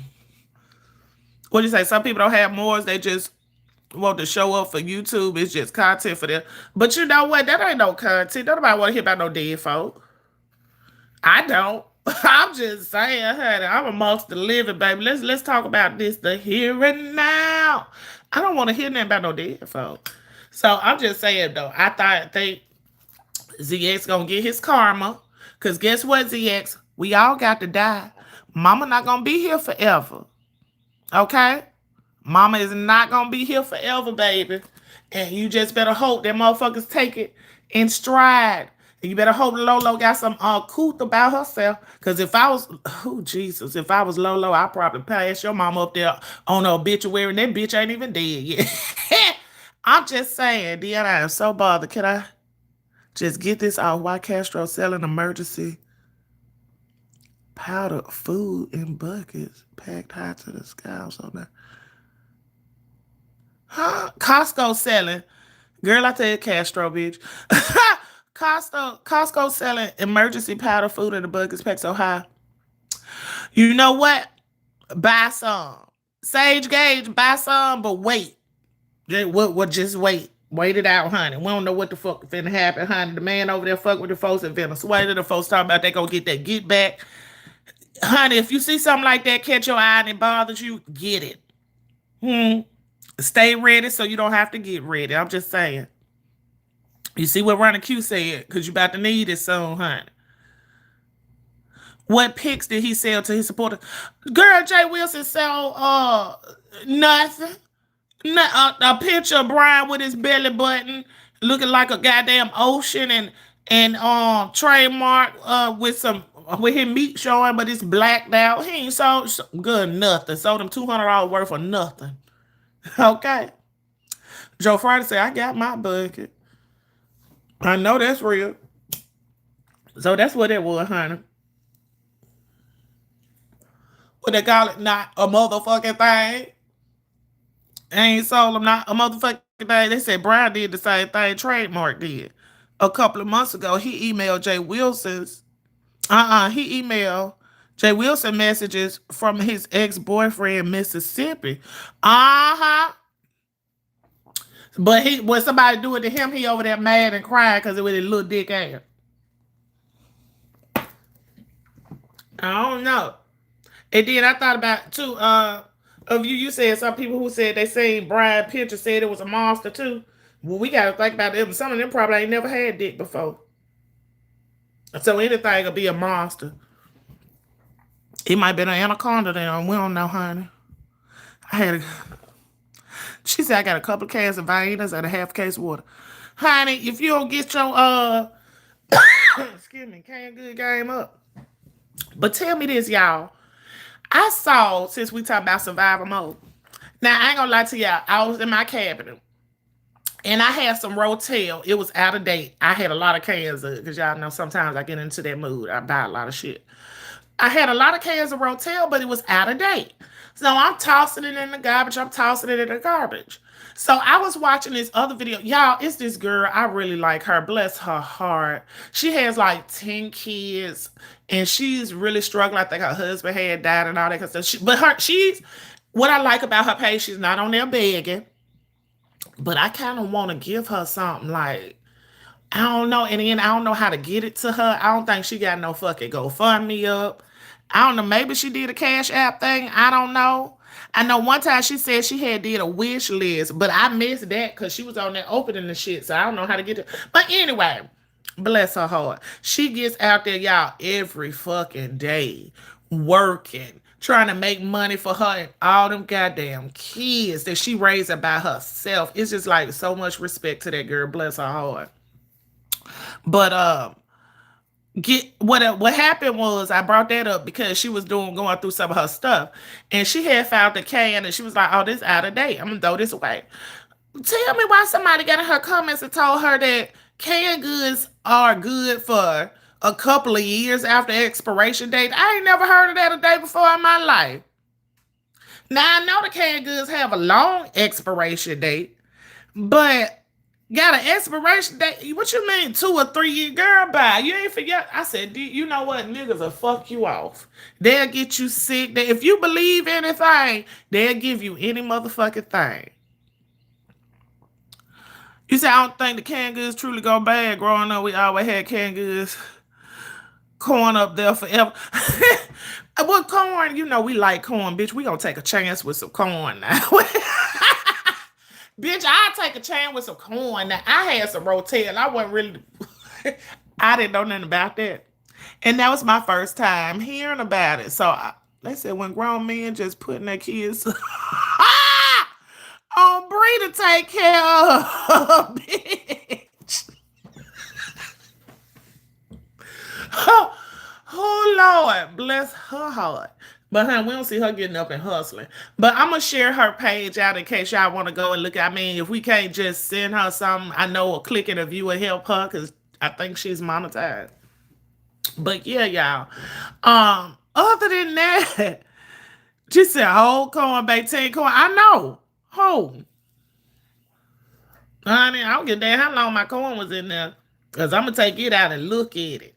What you say? Some people don't have morals. They just want to show up for YouTube. It's just content for them. But you know what? That ain't no content. Nobody want to hear about no dead folk. I don't. I'm just saying, honey. I'm amongst the living, baby. Let's talk about this, the here and now. I don't want to hear nothing about no dead folk. So I'm just saying though, think ZX gonna get his karma. Cause guess what, ZX? We all got to die. Mama not gonna be here forever. Okay? Mama is not gonna be here forever, baby. And you just better hope that motherfuckers take it in stride. And you better hope Lolo got some couth about herself. Because if I was, oh Jesus, if I was Lolo, I'd probably pass your mama up there on her obituary and that bitch ain't even dead yet. I'm just saying, Deanna, I am so bothered. Can I just get this out? Why Castro selling emergency powder, food in buckets packed high to the sky? So now Huh? Costco selling. Girl, I tell you, Castro, bitch. Costco selling emergency powder food in the buckets pack so high. You know what? Buy some. Sage Gage, buy some, but wait. Just wait. Wait it out, honey. We don't know what the fuck finna happen, honey. The man over there fuck with the folks in Venezuela. The folks talking about they gonna get that get back. Honey, if you see something like that catch your eye and it bothers you, get it. Hmm. Stay ready so you don't have to get ready. I'm just saying. You see what Ronnie Q said? Because you about to need it soon, honey. What pics did he sell to his supporters? Girl, Jay Wilson sell nothing. A picture of Brian with his belly button looking like a goddamn ocean and trademark with his meat showing, but it's blacked out. He ain't sold good nothing. Sold him $200 worth of nothing. Okay. Joe Friday said, I got my bucket. I know that's real. So that's what it was, honey. What they call it? Not a motherfucking thing. Ain't sold them not a motherfucking thing. They said Brian did the same thing Trademark did. A couple of months ago, he emailed Jay Wilson's. He emailed Jay Wilson messages from his ex-boyfriend, Mississippi. Uh-huh. But when somebody do it to him, he over there mad and crying because it was his little dick ass. I don't know. And then I thought about too, of you said some people who said they seen Brian picture said it was a monster too. Well, we gotta think about it. Some of them probably ain't never had dick before. So anything will be a monster. It might be an anaconda then. We don't know, honey. I had a She said I got a couple of cans of Viennas and a half case of water. Honey, if you don't get your excuse me, canned good game up. But tell me this, y'all. I saw, since we talk about survival mode. Now I ain't gonna lie to y'all, I was in my cabinet and I had some Rotel. It was out of date. I had a lot of cans of it because y'all know sometimes I get into that mood. I buy a lot of shit. I had a lot of cans of Rotel, but it was out of date. So I'm tossing it in the garbage. I'm tossing it in the garbage. So I was watching this other video. Y'all, it's this girl. I really like her. Bless her heart. She has like 10 kids and she's really struggling. I think her husband had died and all that kind of stuff. What I like about her page, she's not on there begging. But I kind of want to give her something like, I don't know. And then I don't know how to get it to her. I don't think she got no fucking GoFundMe up. I don't know. Maybe she did a Cash App thing. I don't know. I know one time she said she had did a wish list, but I missed that because she was on there opening the shit. So I don't know how to get it. But anyway, bless her heart. She gets out there, y'all, every fucking day working, trying to make money for her and all them goddamn kids that she raised by herself. It's just like so much respect to that girl. Bless her heart. But get what happened was I brought that up because she was going through some of her stuff and she had found the can and she was like, oh, this out of date, I'm gonna throw this away. Tell me why somebody got in her comments and told her that canned goods are good for a couple of years after expiration date. I ain't never heard of that a day before in my life. Now I know the canned goods have a long expiration date, but got an expiration date. What you mean 2 or 3 year girl? Bye. You ain't forget. I said, you know what? Niggas will fuck you off. They'll get you sick. If you believe anything, they'll give you any motherfucking thing. You say I don't think the canned goods truly go bad. Growing up, we always had canned goods. Corn up there forever. What corn? You know we like corn, bitch. We gonna take a chance with some corn now. Bitch, I'll take a chance with some corn. Now, I had some Rotel. I wasn't really, I didn't know nothing about that. And that was my first time hearing about it. So they said when grown men just putting their kids on Bree to take care of, bitch. Oh, Lord, bless her heart. But honey, we don't see her getting up and hustling. But I'm gonna share her page out in case y'all want to go and look. I mean, if we can't just send her something, I know a click and a view will help her because I think she's monetized. But yeah, y'all. Other than that, just said whole corn, baked 10 corn. I know. Whole. Honey, I don't give a damn how long my corn was in there. Cause I'm gonna take it out and look at it.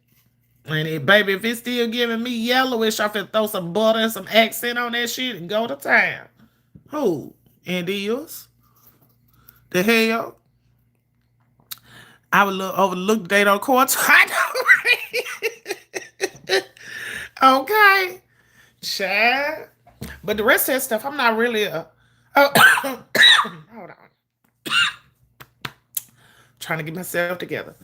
And baby, if it's still giving me yellowish, I finna throw some butter and some accent on that shit and go to town. Who? And is the hell? I would overlook the date on court. Okay, Chad. But the rest of that stuff, I'm not really a. Oh, hold on. Trying to get myself together.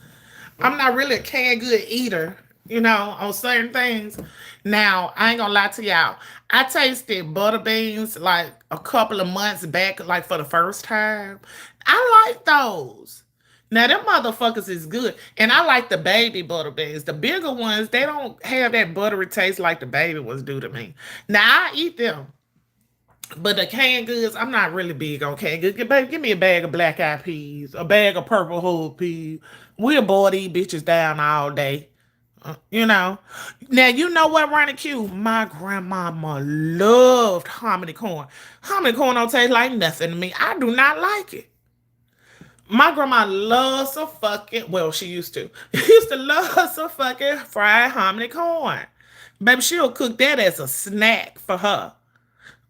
I'm not really a canned good eater, on certain things. Now, I ain't gonna lie to y'all. I tasted butter beans like a couple of months back, like for the first time. I like those. Now, them motherfuckers is good. And I like the baby butter beans. The bigger ones, they don't have that buttery taste like the baby ones do to me. Now, I eat them. But the canned goods, I'm not really big on canned goods. Baby, give me a bag of black eyed peas, a bag of purple whole peas. We'll boil these bitches down all day. You know. Now, you know what, Ronnie Q? My grandmama loved hominy corn. Hominy corn don't taste like nothing to me. I do not like it. My grandma loves some fucking, well, she used to. used to love some fucking fried hominy corn. Baby, she'll cook that as a snack for her.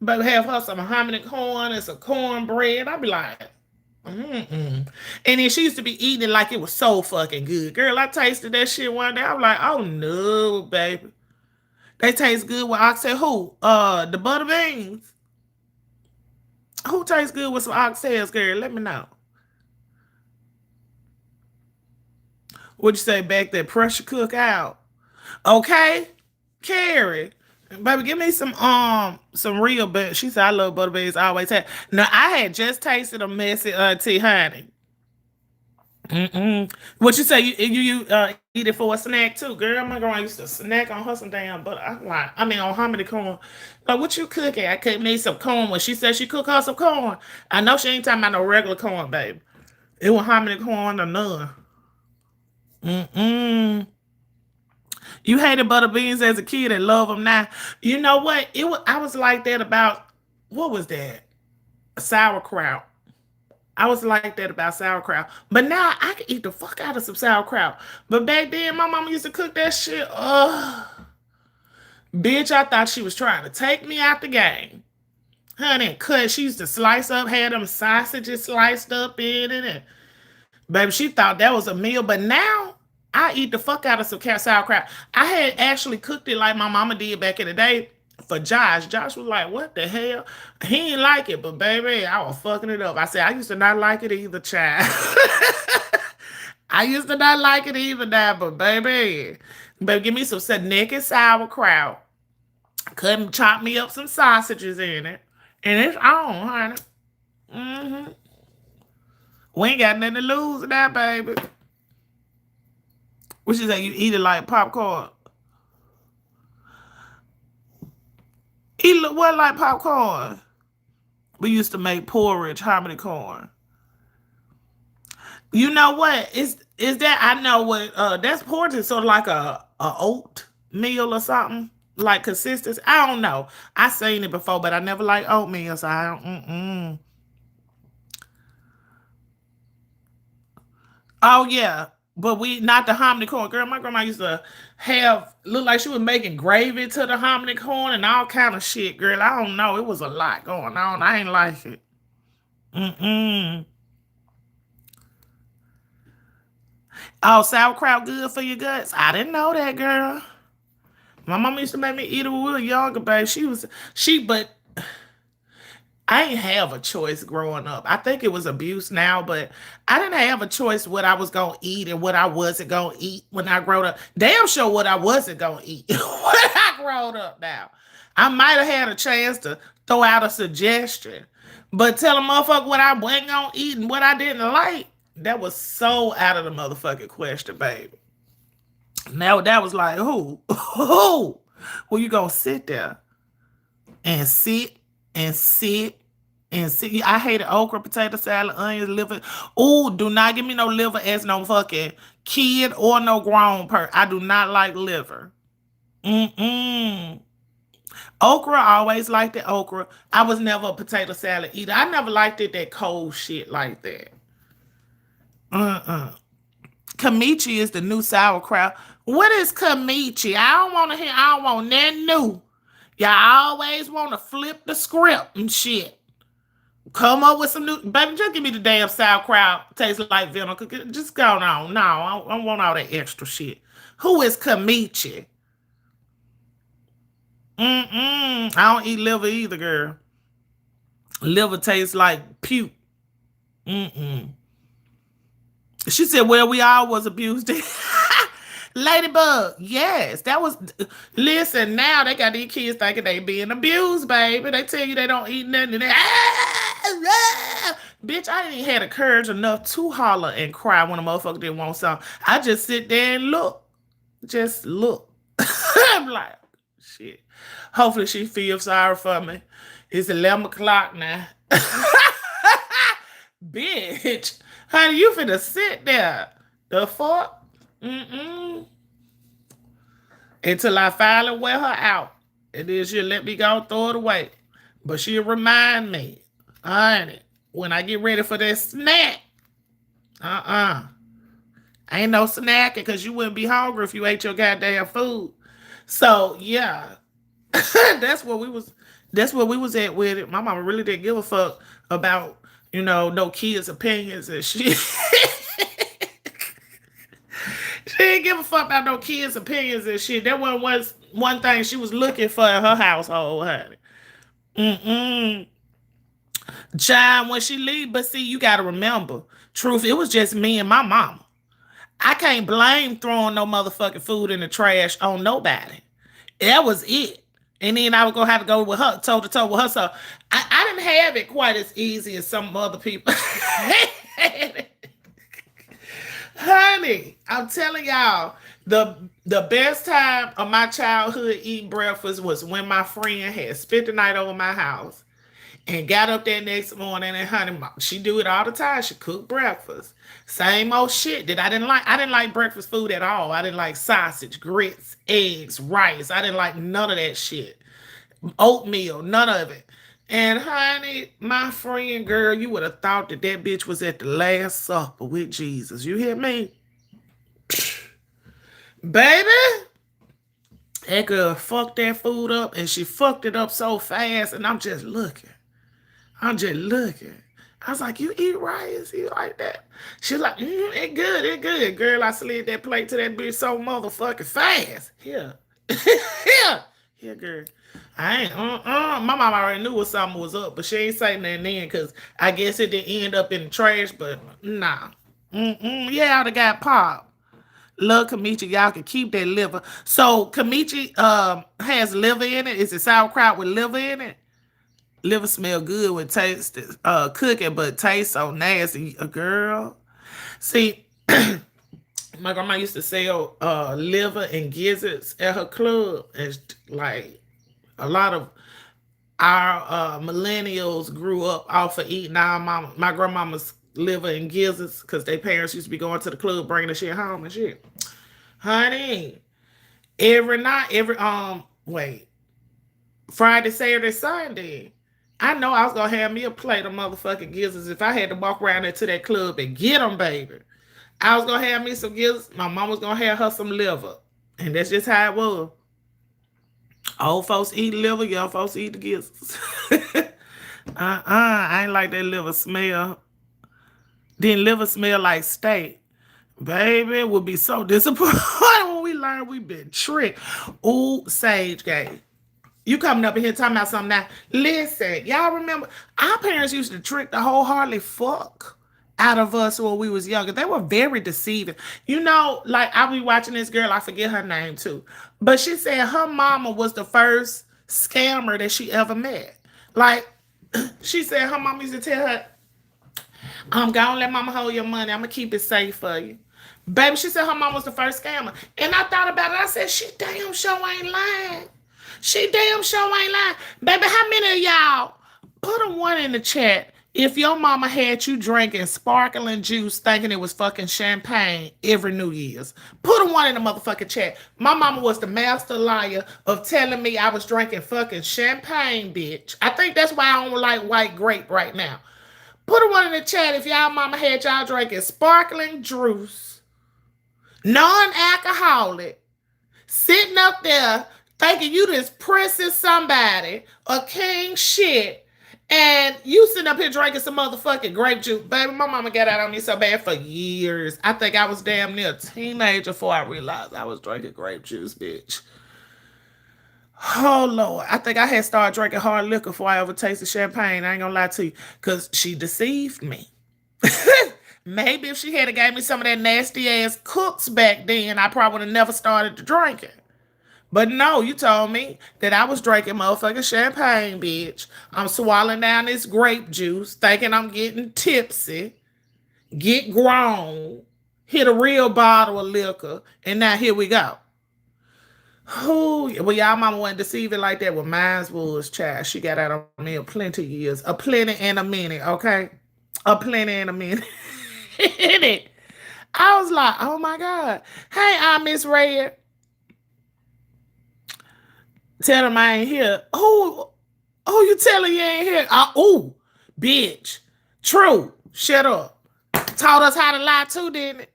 But have her some hominy corn and some cornbread. I'd be like, mm-mm. And then she used to be eating it like it was so fucking good. Girl, I tasted that shit one day. I was like, oh no, baby. They taste good with oxtail. Who? The butter beans. Who tastes good with some oxtails, girl? Let me know. What'd you say back there? Pressure cook out. Okay, Carrie. Baby, give me some real but she said I love butter beans. I always had. Now I had just tasted a messy tea honey. Mm-mm. What you say? You eat it for a snack too, girl? My grandma used to snack on her some damn butter. On hominy corn. Like what you cooking? I cooked me some corn. When she said she cooked her some corn, I know she ain't talking about no regular corn, baby. It was hominy corn or none. Mm-mm. You hated butter beans as a kid and love them now. You know what? It was. I was like that about what was that? Sauerkraut. I was like that about sauerkraut. But now I can eat the fuck out of some sauerkraut. But back then, my mama used to cook that shit. Ugh. Bitch, I thought she was trying to take me out the game. Honey, cut. She used to slice up, had them sausages sliced up in it. And baby, she thought that was a meal. But now I eat the fuck out of some sauerkraut. I had actually cooked it like my mama did back in the day for Josh. Josh was like, what the hell? He ain't like it, but baby, I was fucking it up. I said, I used to not like it either, child. I used to not like it either now, but baby, give me some naked sauerkraut. Cut and chop me up some sausages in it. And it's on, honey. Mm-hmm. We ain't got nothing to lose now, baby. What you say? You eat it like popcorn? Eat it what like popcorn? We used to make porridge, hominy corn. You know what? Is that I know what that's porridge is sort of like a oat meal or something like consistency. I don't know. I seen it before, but I never like oatmeal, so I don't. Mm-mm. Oh yeah, but we not the hominy corn. Girl, my grandma used to have look like she was making gravy to the hominy corn and all kind of shit. Girl, I don't know. It was a lot going on. I ain't like it. Mm-mm. Oh, sauerkraut good for your guts? I didn't know that, girl. My mama used to make me eat it when we were younger, babe. But I ain't have a choice growing up. I think it was abuse now, but I didn't have a choice what I was gonna eat and what I wasn't gonna eat when I growed up. Damn sure what I wasn't gonna eat when I growed up now. I might have had a chance to throw out a suggestion, but tell a motherfucker what I wasn't gonna eat and what I didn't like. That was so out of the motherfucking question, baby. Now that was like, who? Who? Well, you gonna sit there and sit and sit and sit. I hated okra, potato salad, onions, liver. Ooh, do not give me no liver as no fucking kid or no grown person. I do not like liver. Mm-mm. Okra, I always liked the okra. I was never a potato salad eater. I never liked it that cold shit like that. Uh-uh. Kamichi is the new sauerkraut. What is Kamichi? I don't want to hear. I don't want nothing new. Y'all always want to flip the script and shit. Come up with some new, baby. Just give me the damn sauerkraut. Tastes like vinegar. Just go on. No, I don't want all that extra shit. Who is Kamichi? Mm-mm. I don't eat liver either, girl. Liver tastes like puke. Mm-mm. She said, well, we all was abused. Ladybug, yes, that was. Listen, now they got these kids thinking they being abused, baby. They tell you they don't eat nothing, and they, bitch, I didn't even have the courage enough to holler and cry when a motherfucker didn't want something. I just sit there and look, just look. I'm like, shit. Hopefully she feels sorry for me. It's 11 o'clock now. Bitch, honey, you finna sit there. The fuck? Mm-mm. Until I finally wear her out. And then she'll let me go throw it away. But she'll remind me, honey, when I get ready for that snack, uh-uh. Ain't no snacking because you wouldn't be hungry if you ate your goddamn food. So yeah. that's what we was that's what we was at with it. My mama really didn't give a fuck about, no kids' opinions and shit. She didn't give a fuck about no kids' opinions and shit. That was one thing she was looking for in her household, honey. Mm-mm. John, when she leave, but see, you gotta remember, truth, it was just me and my mama. I can't blame throwing no motherfucking food in the trash on nobody. That was it. And then I was gonna have to go with her, toe to toe with her. So I didn't have it quite as easy as some other people. Honey, I'm telling y'all, the best time of my childhood eating breakfast was when my friend had spent the night over my house and got up there next morning. And honey, she do it all the time. She cook breakfast, same old shit that I didn't like. I didn't like breakfast food at all. I didn't like sausage, grits, eggs, rice. I didn't like none of that shit. Oatmeal, none of it. And honey, my friend girl, you would have thought that that bitch was at the Last Supper with Jesus. You hear me? Baby, that girl fucked that food up and she fucked it up so fast. And I'm just looking. I'm just looking. I was like, you eat rice? You like that? She's like, it good, it good. Girl, I slid that plate to that bitch so motherfucking fast. Here. Here. Here, girl. I ain't, My mom already knew what something was up, but she ain't saying nothing then because I guess it didn't end up in the trash, but nah. Yeah, I would have got popped. Love Kamichi. Y'all can keep that liver. So Kamichi has liver in it. Is it sauerkraut with liver in it? Liver smell good when taste cooking, but taste so nasty. A girl. See, my grandma used to sell liver and gizzards at her club, and like a lot of our millennials grew up off of eating my grandmama's liver and gizzards because their parents used to be going to the club bringing the shit home and shit. Honey, every night, wait, Friday, Saturday, Sunday. I know I was gonna have me a plate of motherfucking gizzards if I had to walk around into that club and get them, baby. I was gonna have me some gizzards. My mom was gonna have her some liver, and that's just how it was. Old folks eat liver, young folks eat the gizzards. I ain't like that liver smell. Then liver smell like steak. Baby, it would be so disappointed when we learn we been tricked. Ooh, Sage Gay. You coming up in here talking about something now. Listen, y'all remember our parents used to trick the wholeheartedly fuck out of us when we was younger. They were very deceiving. Like I'll be watching this girl, I forget her name too. But she said her mama was the first scammer that she ever met. Like she said her mama used to tell her, I'm gonna let mama hold your money. I'm gonna keep it safe for you. Baby, she said her mom was the first scammer. And I thought about it. I said, she damn sure ain't lying. She damn sure ain't lying. Baby, how many of y'all put a one in the chat if your mama had you drinking sparkling juice thinking it was fucking champagne every New Year's? Put a one in the motherfucking chat. My mama was the master liar of telling me I was drinking fucking champagne, bitch. I think that's why I don't like white grape right now. Put a one in the chat if y'all mama had y'all drinking sparkling juice, non-alcoholic, sitting up there thinking you this princess somebody, a king shit, and you sitting up here drinking some motherfucking grape juice. Baby, my mama got out on me so bad for years. I think I was damn near a teenager before I realized I was drinking grape juice, bitch. Oh Lord, I think I had started drinking hard liquor before I ever tasted champagne. I ain't gonna lie to you, cause she deceived me. Maybe if she had gave me some of that nasty ass cooks back then, I probably would have never started to drinking. But no, you told me that I was drinking motherfucking champagne, bitch. I'm swallowing down this grape juice, thinking I'm getting tipsy, get grown, hit a real bottle of liquor, and now here we go. Oh, well, y'all mama wasn't deceiving like that. Well, mine was, child. She got out on me a plenty of years. A plenty and a minute, okay? A plenty and a minute. In it. I was like, oh my God. Hey, I'm Miss Red. Tell him I ain't here. Oh, you telling you ain't here? Oh, bitch. True. Shut up. Taught us how to lie too, didn't it?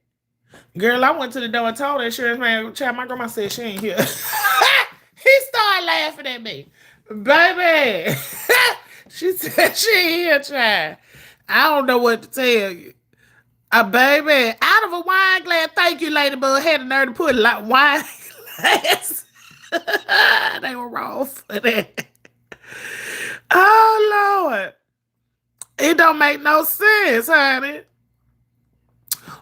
Girl, I went to the door and told that insurance man, child, my grandma said she ain't here. He started laughing at me. Baby. She said she ain't here, child. I don't know what to tell you. Baby, out of a wine glass, thank you, Ladybug, had the nerve to put like wine glass. They were wrong for that. Oh, Lord. It don't make no sense, honey.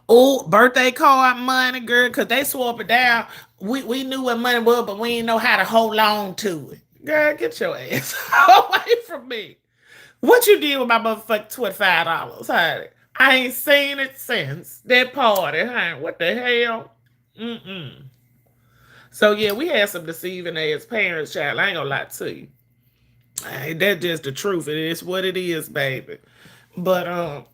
Oh, birthday card money, girl, because they swap it down. We knew what money was, but we didn't know how to hold on to it. Girl, get your ass away from me. What you did with my motherfucking $25, honey? I ain't seen it since that party, honey. What the hell? Mm-mm. So yeah, we had some deceiving ass parents, child. I ain't gonna lie to you. Hey, that's just the truth. It is what it is, baby. But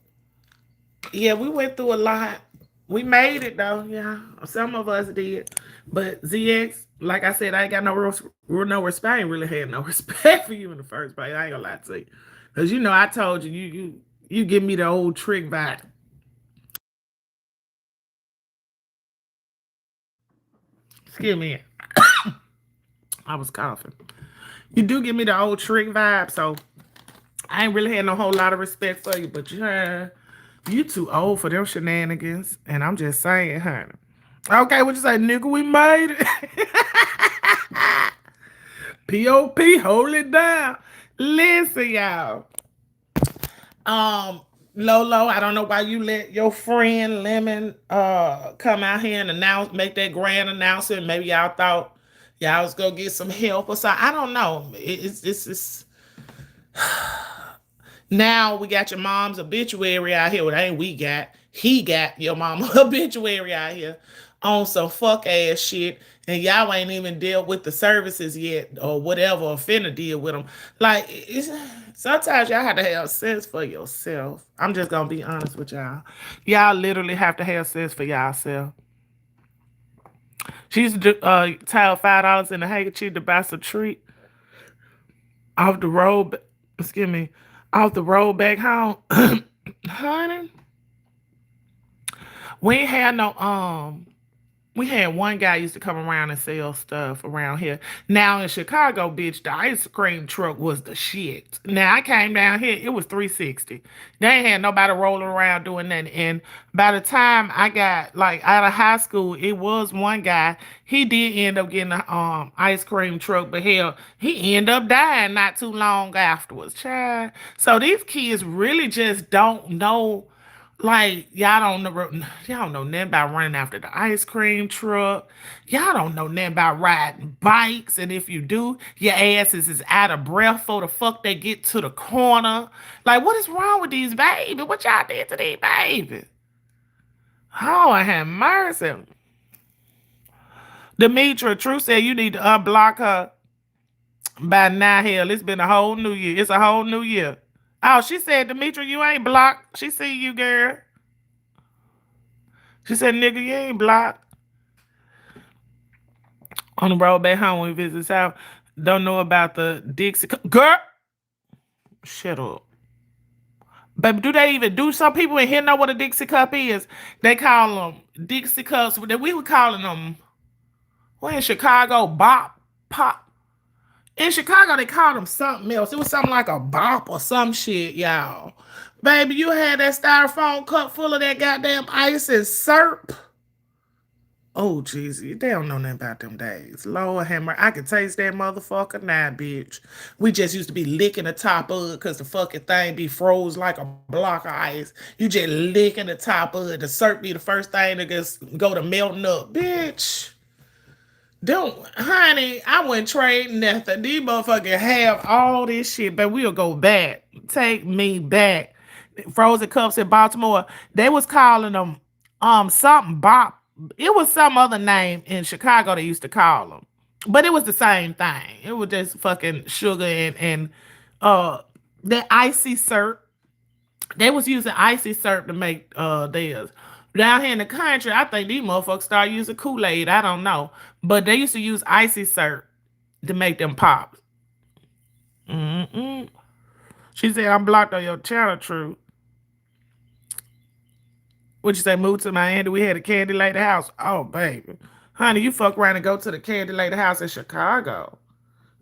yeah, we went through a lot. We made it though, yeah. Some of us did. But ZX, like I said, I ain't got no respect. I ain't really had no respect for you in the first place. I ain't gonna lie to you. Cause you know I told you you give me the old trick vibe. Excuse me. I was coughing. You do give me the old trick vibe, so I ain't really had no whole lot of respect for you, but you too old for them shenanigans. And I'm just saying, honey. Okay, what you say, nigga? We made it. P.O.P. Hold it down. Listen, y'all. Um, Lolo, I don't know why you let your friend Lemon come out here and make that grand announcement. Maybe y'all thought y'all was gonna get some help or something. I don't know. It's now we got your mom's obituary out here. Well, ain't we got? He got your mama obituary out here on some fuck ass shit, and y'all ain't even dealt with the services yet or whatever, or finna deal with them. Like, sometimes y'all have to have sense for yourself. I'm just gonna be honest with y'all. Y'all literally have to have sense for yourself. She used to tile $5 in the handkerchief to buy some treat off the road. Excuse me, off the road back home. Honey, we ain't had no we had one guy used to come around and sell stuff around here. Now in Chicago, bitch, the ice cream truck was the shit. Now I came down here, it was 360. They ain't had nobody rolling around doing nothing. And by the time I got like out of high school, it was one guy. He did end up getting a ice cream truck, but hell, he ended up dying not too long afterwards, child. So these kids really just don't know, like, y'all don't know nothing about running after the ice cream truck. Y'all don't know nothing about riding bikes. And if you do, your asses is out of breath for the fuck they get to the corner. Like, what is wrong with these babies? What y'all did to these babies? Oh, I have mercy. Demetra, True said you need to unblock her by now. Hell, it's been a whole new year. It's a whole new year. Oh, she said, Demetra, you ain't blocked. She see you, girl. She said, nigga, you ain't blocked. On the road back home when we visit his house. Don't know about the Dixie. Girl! Shut up. But do they even do some people in here know what a Dixie cup is? They call them Dixie cups. We were calling them, well, in Chicago, bop, pop. In Chicago, they called them something else. It was something like a bop or some shit, y'all. Baby, you had that styrofoam cup full of that goddamn ice and syrup. Oh, Jesus, they don't know nothing about them days. Lord hammer, I can taste that motherfucker now, bitch. We just used to be licking the top of it because the fucking thing be froze like a block of ice. You just licking the top of it. The syrup be the first thing to just go to melting up. Bitch. Don't, honey, I wouldn't trade nothing. These motherfuckers have all this shit, but we'll go back. Take me back. Frozen cups in Baltimore, they was calling them something bop. It was some other name in Chicago they used to call them. But it was the same thing. It was just fucking sugar and uh that icy syrup. They was using icy syrup to make theirs. Down here in the country, I think these motherfuckers started using Kool-Aid. I don't know. But they used to use icy syrup to make them pop. Mm-mm. She said, I'm blocked on your channel, True. What you say, move to Miami? We had a candy lady house. Oh, baby. Honey, you fuck around and go to the candy lady house in Chicago.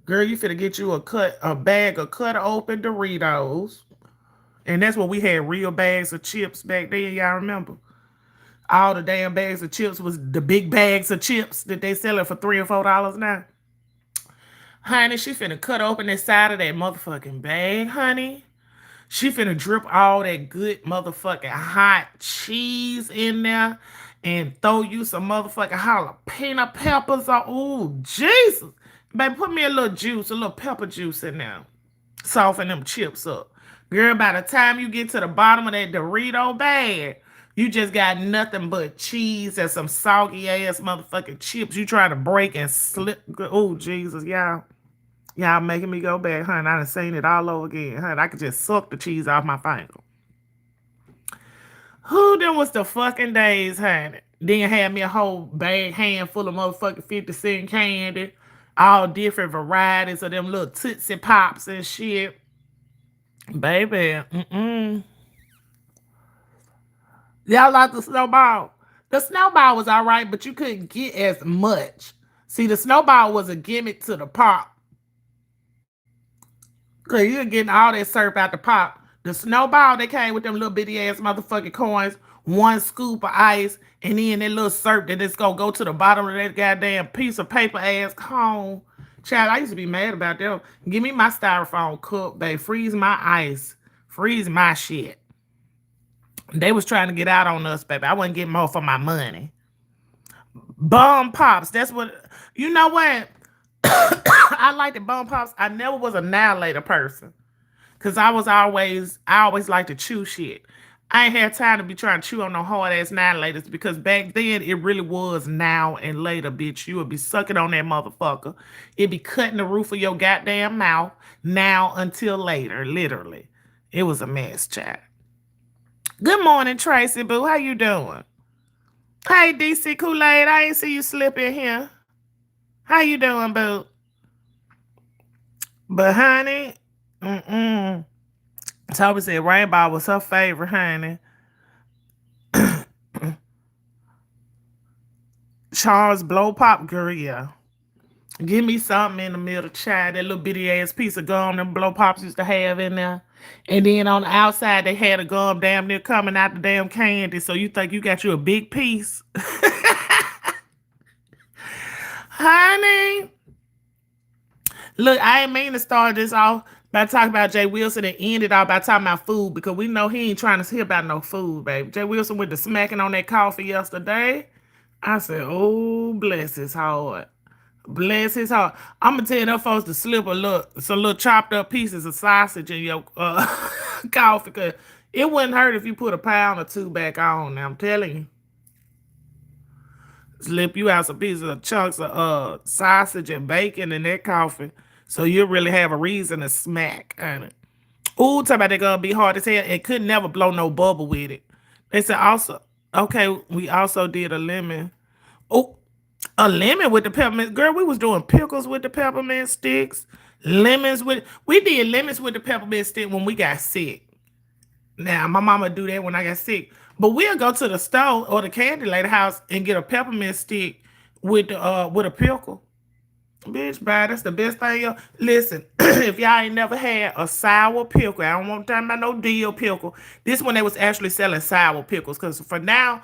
Girl, you finna get you a bag of cut open Doritos. And that's what we had, real bags of chips back then, y'all remember? All the damn bags of chips was the big bags of chips that they selling for $3 or $4 now. Honey, she finna cut open the side of that motherfucking bag, honey. She finna drip all that good motherfucking hot cheese in there and throw you some motherfucking jalapeno peppers. Oh, Jesus. Baby, put me a little juice, a little pepper juice in there. Soften them chips up. Girl, by the time you get to the bottom of that Dorito bag, you just got nothing but cheese and some soggy ass motherfucking chips you trying to break and slip. Oh, Jesus, y'all. Y'all making me go back, honey. I done seen it all over again, honey. I could just suck the cheese off my finger. Who them was the fucking days, honey? Then had me a whole bag handful of motherfucking 50-cent candy. All different varieties of them little Tootsie Pops and shit. Baby, y'all like the snowball? The snowball was all right, but you couldn't get as much. See, the snowball was a gimmick to the pop. Because you're getting all that syrup out the pop. The snowball, they came with them little bitty ass motherfucking coins, one scoop of ice, and then that little syrup that is going to go to the bottom of that goddamn piece of paper ass cone. Child, I used to be mad about them. Give me my styrofoam cup, babe. Freeze my ice. Freeze my shit. They was trying to get out on us, baby. I wasn't getting more for my money. Bum pops. That's what, you know what? I like the bum pops. I never was a annihilator person. Cause I always like to chew shit. I ain't had time to be trying to chew on no hard ass annihilators because back then it really was now and later, bitch. You would be sucking on that motherfucker. It'd be cutting the roof of your goddamn mouth now until later, literally. It was a mess, child. Good morning, Tracy Boo. How you doing? Hey, DC Kool-Aid. I ain't see you slip in here. How you doing, Boo? But honey, Toby said Rainbow was her favorite, honey. Charles Blow Pop, girl, yeah. Give me something in the middle, child. That little bitty ass piece of gum them Blow Pops used to have in there. And then on the outside, they had a gum damn near coming out the damn candy. So you think you got you a big piece. Honey. Look, I ain't mean to start this off by talking about Jay Wilson and end it all by talking about food because we know he ain't trying to hear about no food, baby. Jay Wilson went to smacking on that coffee yesterday. I said, oh, bless his heart. Bless his heart. I'm going to tell them folks to slip some little chopped up pieces of sausage in your coffee because it wouldn't hurt if you put a pound or two back on. Now, I'm telling you. Slip you out some pieces of chunks of sausage and bacon in that coffee. So you really have a reason to smack on it. Ooh, talk about they're gonna be hard as hell. It could never blow no bubble with it. They said also, okay, we also did a lemon. Oh, a lemon with the peppermint. Girl, we was doing pickles with the peppermint sticks. We did lemons with the peppermint stick when we got sick. Now my mama do that when I got sick. But we'll go to the store or the candy lady house and get a peppermint stick with a pickle. Bitch, bye. That's the best thing. Listen, if y'all ain't never had a sour pickle, I don't want to talk about no dill pickle. This one they was actually selling sour pickles. Cause for now,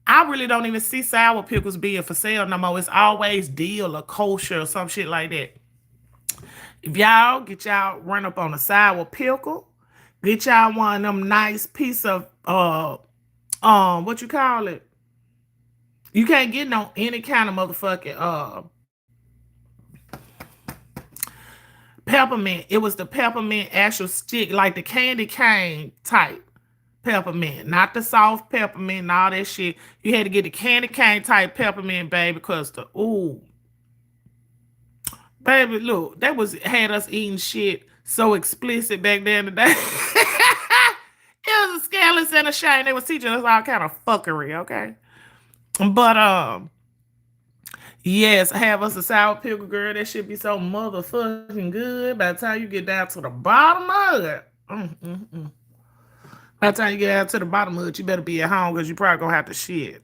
I really don't even see sour pickles being for sale no more. It's always dill or kosher or some shit like that. If y'all get y'all run up on a sour pickle, get y'all one of them nice piece of what you call it? You can't get no any kind of motherfucking peppermint. It was the peppermint actual stick, like the candy cane type peppermint, not the soft peppermint and all that shit. You had to get the candy cane type peppermint, baby, because the ooh, baby, look, that was had us eating shit so explicit back then today. It was a scandalous and a shame. They was teaching us all kind of fuckery, okay? But yes, have us a sour pickle, girl. That should be so motherfucking good. By the time you get down to the bottom of it, by the time you get down to the bottom of it, you better be at home because you probably gonna have to shit.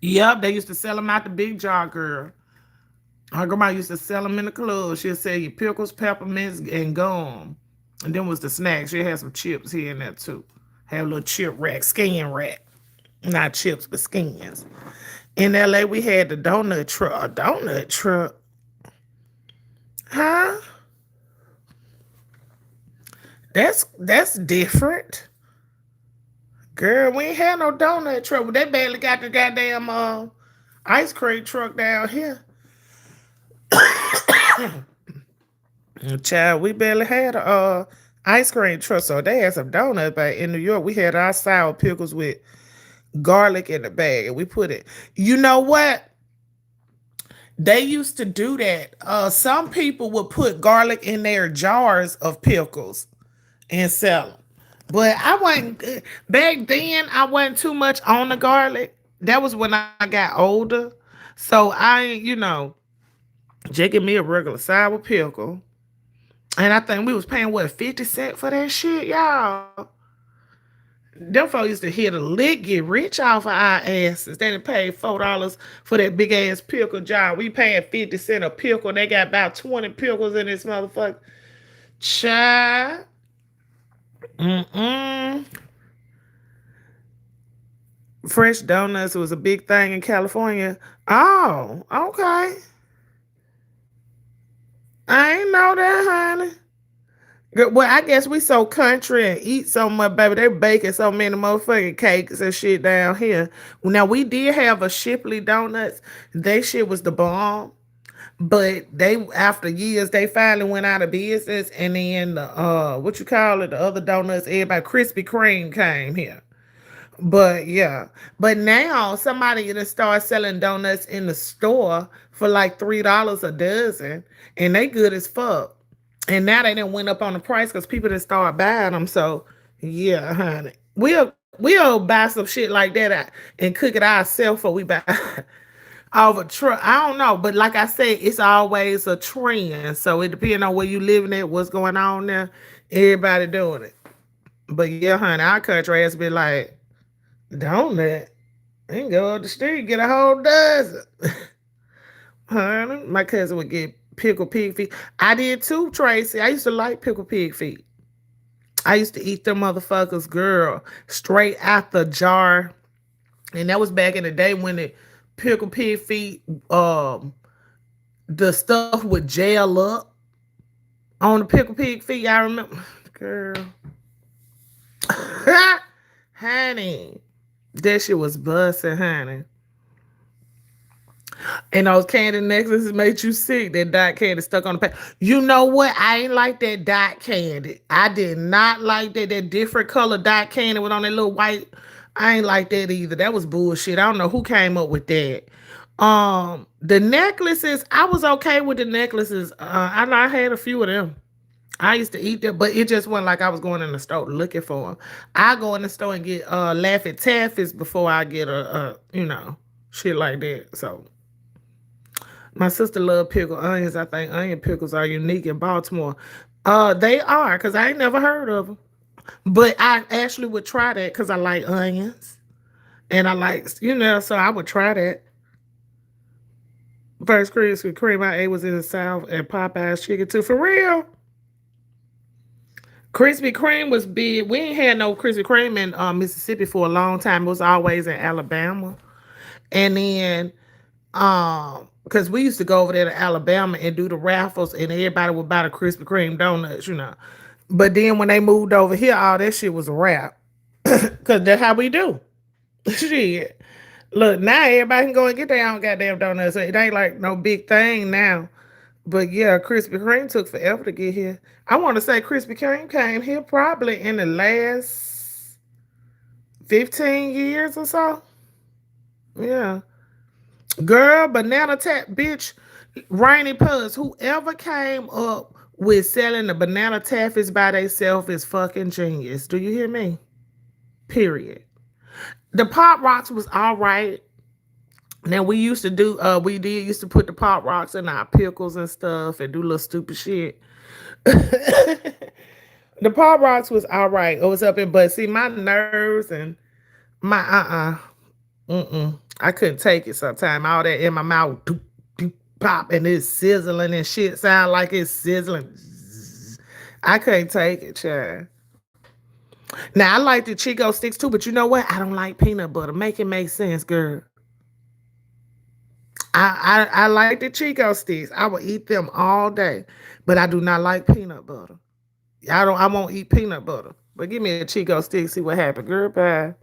Yep, they used to sell them out the big jar, girl. Our grandma used to sell them in the club. She'll sell you pickles, peppermints, and gum. And then was the snacks. She had some chips here and there too. Have a little chip rack, skin rack. Not chips, but skins. In LA, we had the donut truck. A donut truck? Huh? That's different. Girl, we ain't had no donut truck. They barely got the goddamn ice cream truck down here. Child, we barely had a ice cream truck. So they had some donuts, but in New York, we had our sour pickles with garlic in the bag, and we put it. You know what? They used to do that. Some people would put garlic in their jars of pickles and sell them. But I wasn't back then. I wasn't too much on the garlic. That was when I got older. So just give me a regular sour pickle. And I think we was paying what 50 cents for that shit, y'all. Them folks used to hit a lick, get rich off of our asses. They done paid $4 for that big ass pickle jar. We paying 50 cents a pickle. And they got about 20 pickles in this motherfucker. Child. Mm-mm. Fresh donuts was a big thing in California. Oh, okay. I ain't know that, honey. Well, I guess we so country and eat so much, baby. They baking so many motherfucking cakes and shit down here. Now we did have a Shipley donuts. They shit was the bomb. But they after years they finally went out of business, and then the what you call it, the other donuts, everybody Krispy Kreme came here. But yeah, but now somebody gonna start selling donuts in the store for like $3 a dozen, and they good as fuck. And now they didn't went up on the price because people didn't start buying them. So yeah, honey, we'll buy some shit like that and cook it ourselves, or we buy off a truck. I don't know, but like I said, it's always a trend. So it depends on where you living at, what's going on there. Everybody doing it. But yeah, honey, our country has been like, donut. And go up the street, get a whole dozen. Honey, my cousin would get pickled pig feet. I did too, Tracy. I used to like pickled pig feet. I used to eat them motherfuckers, girl, straight out the jar. And that was back in the day when the pickled pig feet, the stuff would gel up on the pickled pig feet. I remember, girl, honey, that shit was busting, honey. And those candy necklaces made you sick. That dot candy stuck on the pack. You know what? I ain't like that dot candy. I did not like that. That different color dot candy with on that little white. I ain't like that either. That was bullshit. I don't know who came up with that. The necklaces, I was okay with the necklaces. I had a few of them. I used to eat them, but it just wasn't like I was going in the store looking for them. I go in the store and get Laffy Taffies before I get shit like that. So my sister loved pickled onions. I think onion pickles are unique in Baltimore. They are, because I ain't never heard of them. But I actually would try that because I like onions. And I like, so I would try that. First Krispy Kreme I ate was in the South and Popeye's chicken too. For real. Krispy Kreme was big. We ain't had no Krispy Kreme in Mississippi for a long time. It was always in Alabama. And then because we used to go over there to Alabama and do the raffles and everybody would buy the Krispy Kreme donuts. But then when they moved over here, all that shit was a wrap. Cause that's how we do. Shit. Look, now everybody can go and get their own goddamn donuts. So it ain't like no big thing now. But yeah, Krispy Kreme took forever to get here. I want to say Krispy Kreme came here probably in the last 15 years or so. Yeah. Girl, banana tap, bitch, Rainy Puss, whoever came up with selling the banana taffies by themselves is fucking genius. Do you hear me? Period. The Pop Rocks was all right. Now we did used to put the Pop Rocks in our pickles and stuff and do little stupid shit. The Pop Rocks was all right. It was up in, but see, my nerves and my I couldn't take it sometimes. All that in my mouth, doop, doop, pop, and it's sizzling and shit sound like it's sizzling. I couldn't take it, child. Now I like the Chico sticks too, but you know what? I don't like peanut butter. Make it make sense, girl. I like the Chico sticks. I will eat them all day, but I do not like peanut butter. I won't eat peanut butter. But give me a Chico stick, see what happened. Girl, bye.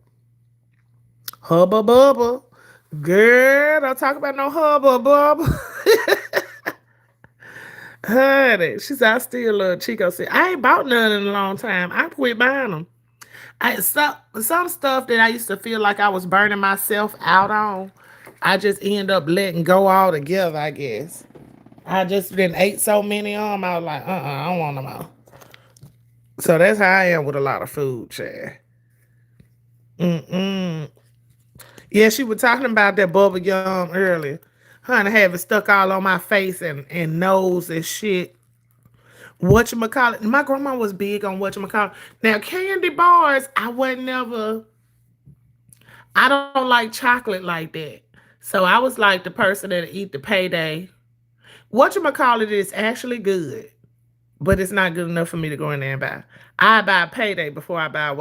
Hubba bubba. Girl, don't talk about no hubba bubba. Honey, she said I still love Chico stick. I ain't bought none in a long time. I quit buying them. Some stuff that I used to feel like I was burning myself out on, I just end up letting go altogether, I guess. I just been ate so many of them, I was like, I don't want them all. So that's how I am with a lot of food, Chad. Mm-mm. Yeah, she was talking about that bubble gum earlier. Honey, have it stuck all on my face and nose and shit. Whatchamacallit. My grandma was big on whatchamacallit. Now, candy bars, I don't like chocolate like that. So I was like the person that eat the payday. Whatchamacallit is actually good, but it's not good enough for me to go in there and buy. I buy payday before I buy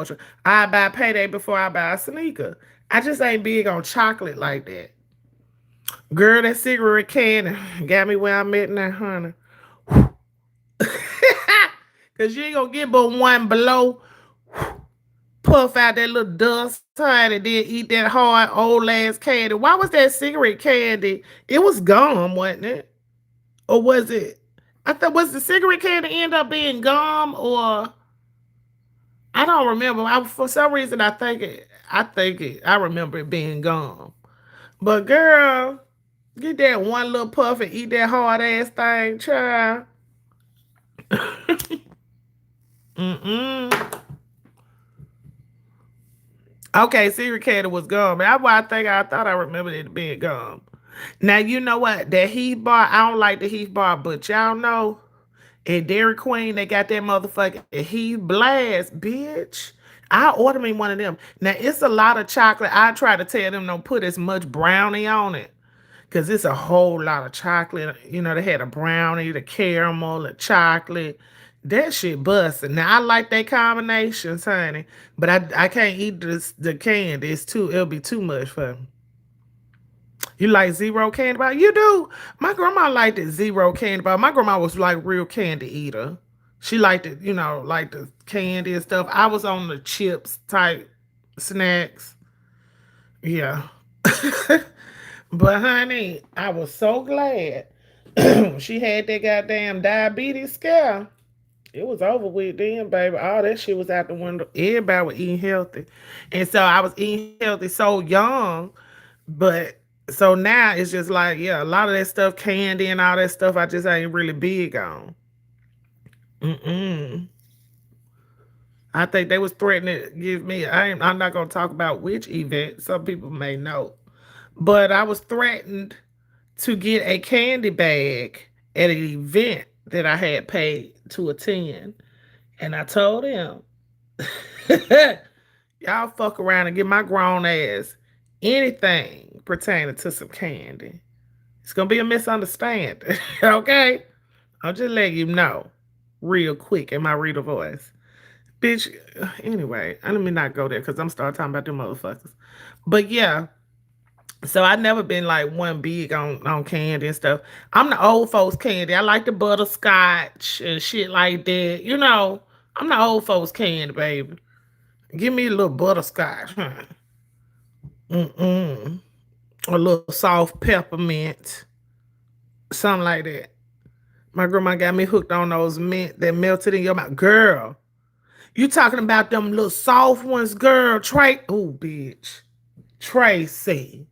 I buy payday before I buy a sneaker. I just ain't big on chocolate like that. Girl, that cigarette can got me where I'm at now, honey. Cause you ain't gonna get but one below. Puff out that little dust, honey, and then eat that hard old ass candy. Why was that cigarette candy? It was gum, wasn't it? Or was it? I thought was the cigarette candy end up being gum or I don't remember. For some reason I think it. I remember it being gum. But girl, get that one little puff and eat that hard ass thing, child. Mm-mm. Okay, cigarette candy was gum. That's why I thought I remembered it being gum. Now you know what? That Heath bar, I don't like the Heath bar, but y'all know at Dairy Queen, they got that motherfucking Heath Blast, bitch. I order me one of them. Now it's a lot of chocolate. I try to tell them don't put as much brownie on it. Cause it's a whole lot of chocolate. They had a brownie, the caramel, the chocolate. That shit busting. Now I like that combinations, honey. But I can't eat the candy. It'll be too much for me. You like zero candy bar? You do. My grandma liked it zero candy bar. My grandma was like real candy eater. She liked it, like the candy and stuff. I was on the chips type snacks. Yeah. But honey, I was so glad she had that goddamn diabetes scare. It was over with then, baby. All that shit was out the window. Everybody was eating healthy. And so I was eating healthy so young, but so now it's just like, yeah, a lot of that stuff, candy and all that stuff, I just ain't really big on. Mm-mm. I think they was threatening to give me. I'm not gonna talk about which event. Some people may know, but I was threatened to get a candy bag at an event that I had paid to attend. And I told him, y'all fuck around and get my grown ass anything pertaining to some candy. It's gonna be a misunderstanding. Okay? I'll just let you know real quick in my reader voice. Bitch, anyway, let me not go there because I'm starting talking about them motherfuckers. But yeah, so I never been like one big on candy and stuff. I'm the old folks candy. I like the butterscotch and shit like that. I'm the old folks candy, baby. Give me a little butterscotch, huh? Mm-mm. A little soft peppermint, something like that. My grandma got me hooked on those mint that melted in your mouth. Girl, you talking about them little soft ones, girl. Oh, bitch. Tracy.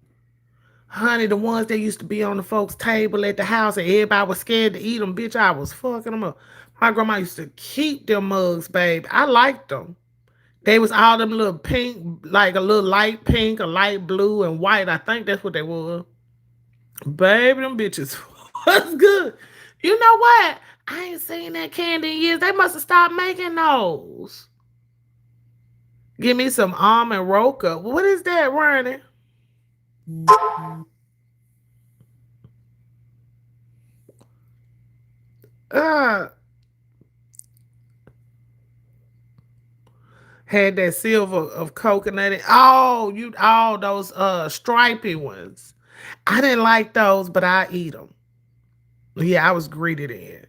Honey, the ones that used to be on the folks' table at the house and everybody was scared to eat them, bitch, I was fucking them up. My grandma used to keep them mugs, babe. I liked them. They was all them little pink, like a little light pink, a light blue, and white. I think that's what they were. Baby, them bitches was good. You know what? I ain't seen that candy in years. They must have stopped making those. Give me some almond roca. What is that, Ronnie? Uh, had that silver of coconut. All those stripy ones. I didn't like those, but I eat them. Yeah, I was greedy then.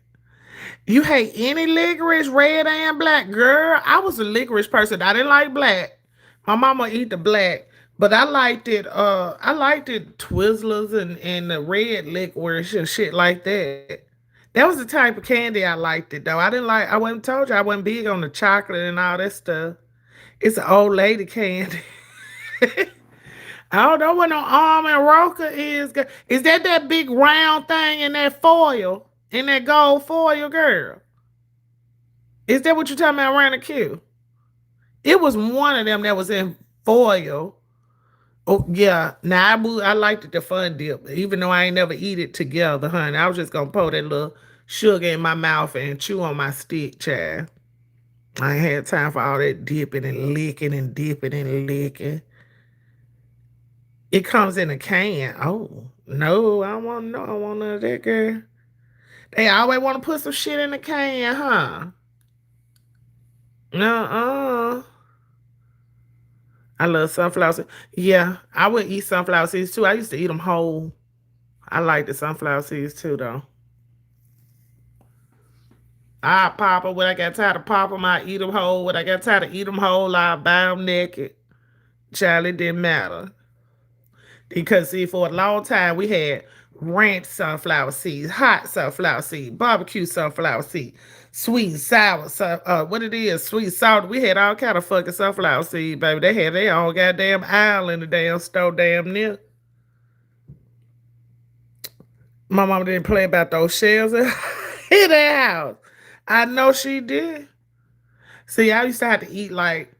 You hate any licorice, red and black, girl. I was a licorice person. I didn't like black. My mama eat the black, but I liked it. I liked it Twizzlers and the red licorice and shit like that. That was the type of candy I liked it though. I didn't like. I wasn't told you I wasn't big on the chocolate and all that stuff. It's an old lady candy. I don't know what no almond roca is. Is that big round thing in that foil, in that gold foil, girl? Is that what you're talking about around the queue? It was one of them that was in foil. Oh yeah. Now I liked it the fun dip, even though I ain't never eat it together, honey. I was just gonna pour that little sugar in my mouth and chew on my stick, child. I ain't had time for all that dipping and licking and dipping and licking. It comes in a can. Oh no, I don't want no. I want none of that, girl. They always want to put some shit in the can, huh? Uh-uh. I love sunflower seeds. Yeah, I would eat sunflower seeds too. I used to eat them whole. I like the sunflower seeds too, though. I pop them when I got tired of pop them. I eat them whole. When I got tired of eat them whole, I buy them naked. Child, it didn't matter. Because see, for a long time we had ranch sunflower seeds, hot sunflower seed, barbecue sunflower seed, sweet and sour, what it is, sweet salt. We had all kind of fucking sunflower seed, baby. They had their own goddamn aisle in the damn store, damn near. My mama didn't play about those shells in their house. I know she did. See, I used to have to eat like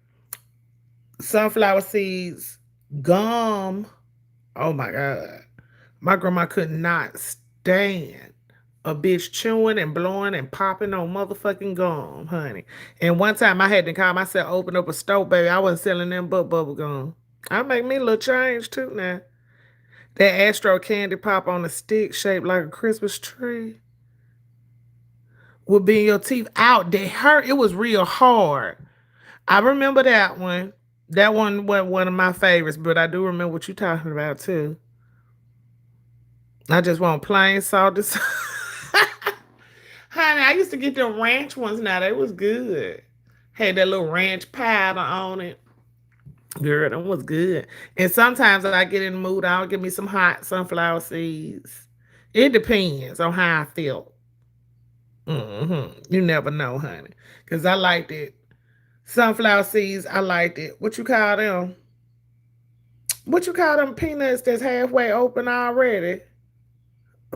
sunflower seeds, gum. Oh my God. My grandma could not stand a bitch chewing and blowing and popping on motherfucking gum, honey. And one time I had to call myself open up a store, baby. I wasn't selling them but bubble gum. I make me a little change too now. That Astro candy pop on a stick shaped like a Christmas tree would be in your teeth out. They hurt. It was real hard. I remember that one. That one wasn't one of my favorites, but I do remember what you're talking about too. I just want plain salted. Honey, I used to get them ranch ones now. They was good. Had that little ranch powder on it. Girl, that was good. And sometimes I get in the mood, I'll give me some hot sunflower seeds. It depends on how I feel. You never know, honey. Because I liked it. Sunflower seeds, I liked it. What you call them? What you call them peanuts that's halfway open already?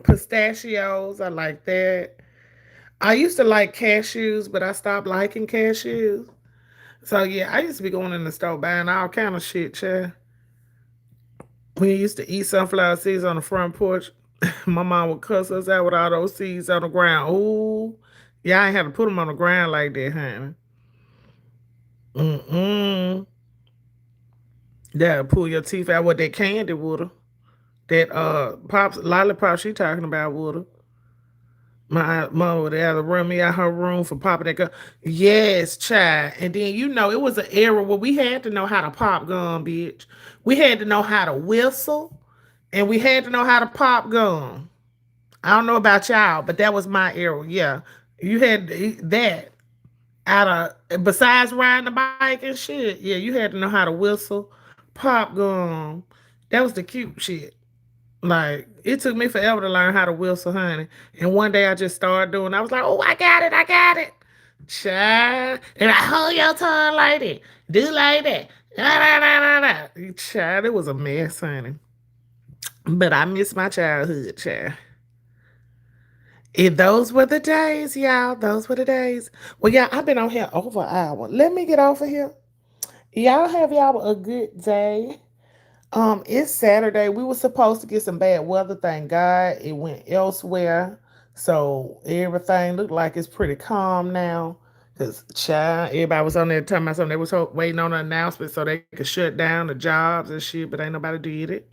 Pistachios, I like that. I used to like cashews, but I stopped liking cashews. So yeah, I used to be going in the store buying all kind of shit, child. We used to eat sunflower seeds on the front porch. My mom would cuss us out with all those seeds on the ground. Ooh, yeah, I ain't had to put them on the ground like that, honey. Mm-mm. That'll pull your teeth out with that candy water. That pops lollipop she talking about water. My mom would either run me out her room for popping that gum. Yes, child. And then it was an era where we had to know how to pop gum, bitch. We had to know how to whistle, and we had to know how to pop gum. I don't know about y'all, but that was my era. Yeah, you had that out of besides riding the bike and shit. Yeah, you had to know how to whistle, pop gum. That was the cute shit. Like it took me forever to learn how to whistle, honey. And one day I just started doing. I was like, "Oh, I got it, child." And I hold your tongue like that, do like that. Da, da, da, da, da. Child, it was a mess, honey. But I miss my childhood, child. Those were the days, y'all. Those were the days. Well, yeah, I've been on here over an hour. Let me get off of here. Y'all have y'all a good day. It's Saturday. We were supposed to get some bad weather. Thank God it went elsewhere. So everything looked like it's pretty calm now. Cause child, everybody was on there talking about something. They was waiting on an announcement so they could shut down the jobs and shit, but ain't nobody did it.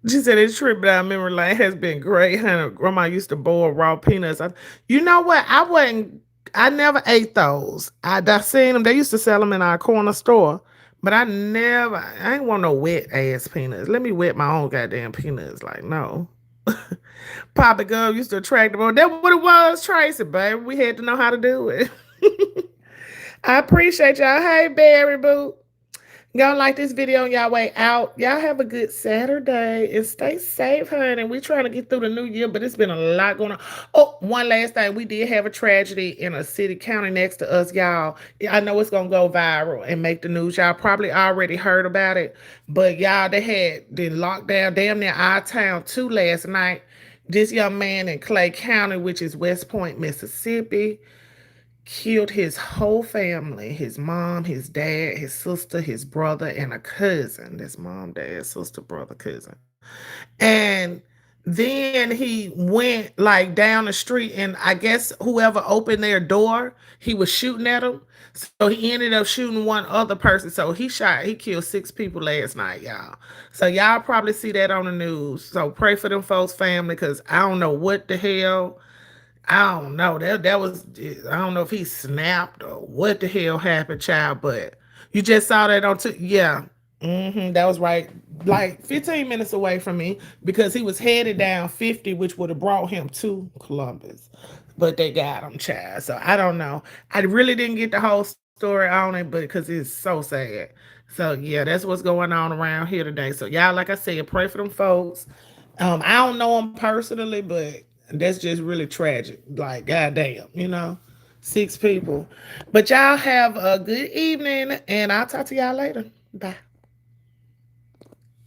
She said this trip down memory lane has been great, honey. Grandma used to boil raw peanuts. You know what? I never ate those. I seen them. They used to sell them in our corner store, but I ain't want no wet ass peanuts. Let me wet my own goddamn peanuts. Like, no. Papa Gum used to attract them. That what it was, Tracy, baby. We had to know how to do it. I appreciate y'all. Hey, Barry Boo. Y'all like this video on y'all way out. Y'all have a good Saturday and stay safe, honey. We trying to get through the new year, but it's been a lot going on. Oh, one last thing. We did have a tragedy in a city county next to us, y'all. I know it's gonna go viral and make the news. Y'all probably already heard about it. But y'all, they had been locked down damn near our town too last night. This young man in Clay County, which is West Point, Mississippi, killed his whole family, his mom, his dad, his sister, his brother, and a cousin. This mom, dad, sister, brother, cousin. And then he went like down the street, and I guess whoever opened their door, he was shooting at them. So he ended up shooting one other person. So he killed 6 people last night, y'all. So y'all probably see that on the news. So pray for them folks' family, because I don't know what the hell. I don't know. That was I don't know if he snapped or what the hell happened, child. But you just saw that on yeah. That was right, like 15 minutes away from me because he was headed down 50, which would have brought him to Columbus. But they got him, child. So I don't know. I really didn't get the whole story on it, but because it's so sad. So yeah, that's what's going on around here today. So y'all, like I said, pray for them folks. I don't know them personally, but that's just really tragic. Like, goddamn, 6 people. But y'all have a good evening, and I'll talk to y'all later. Bye.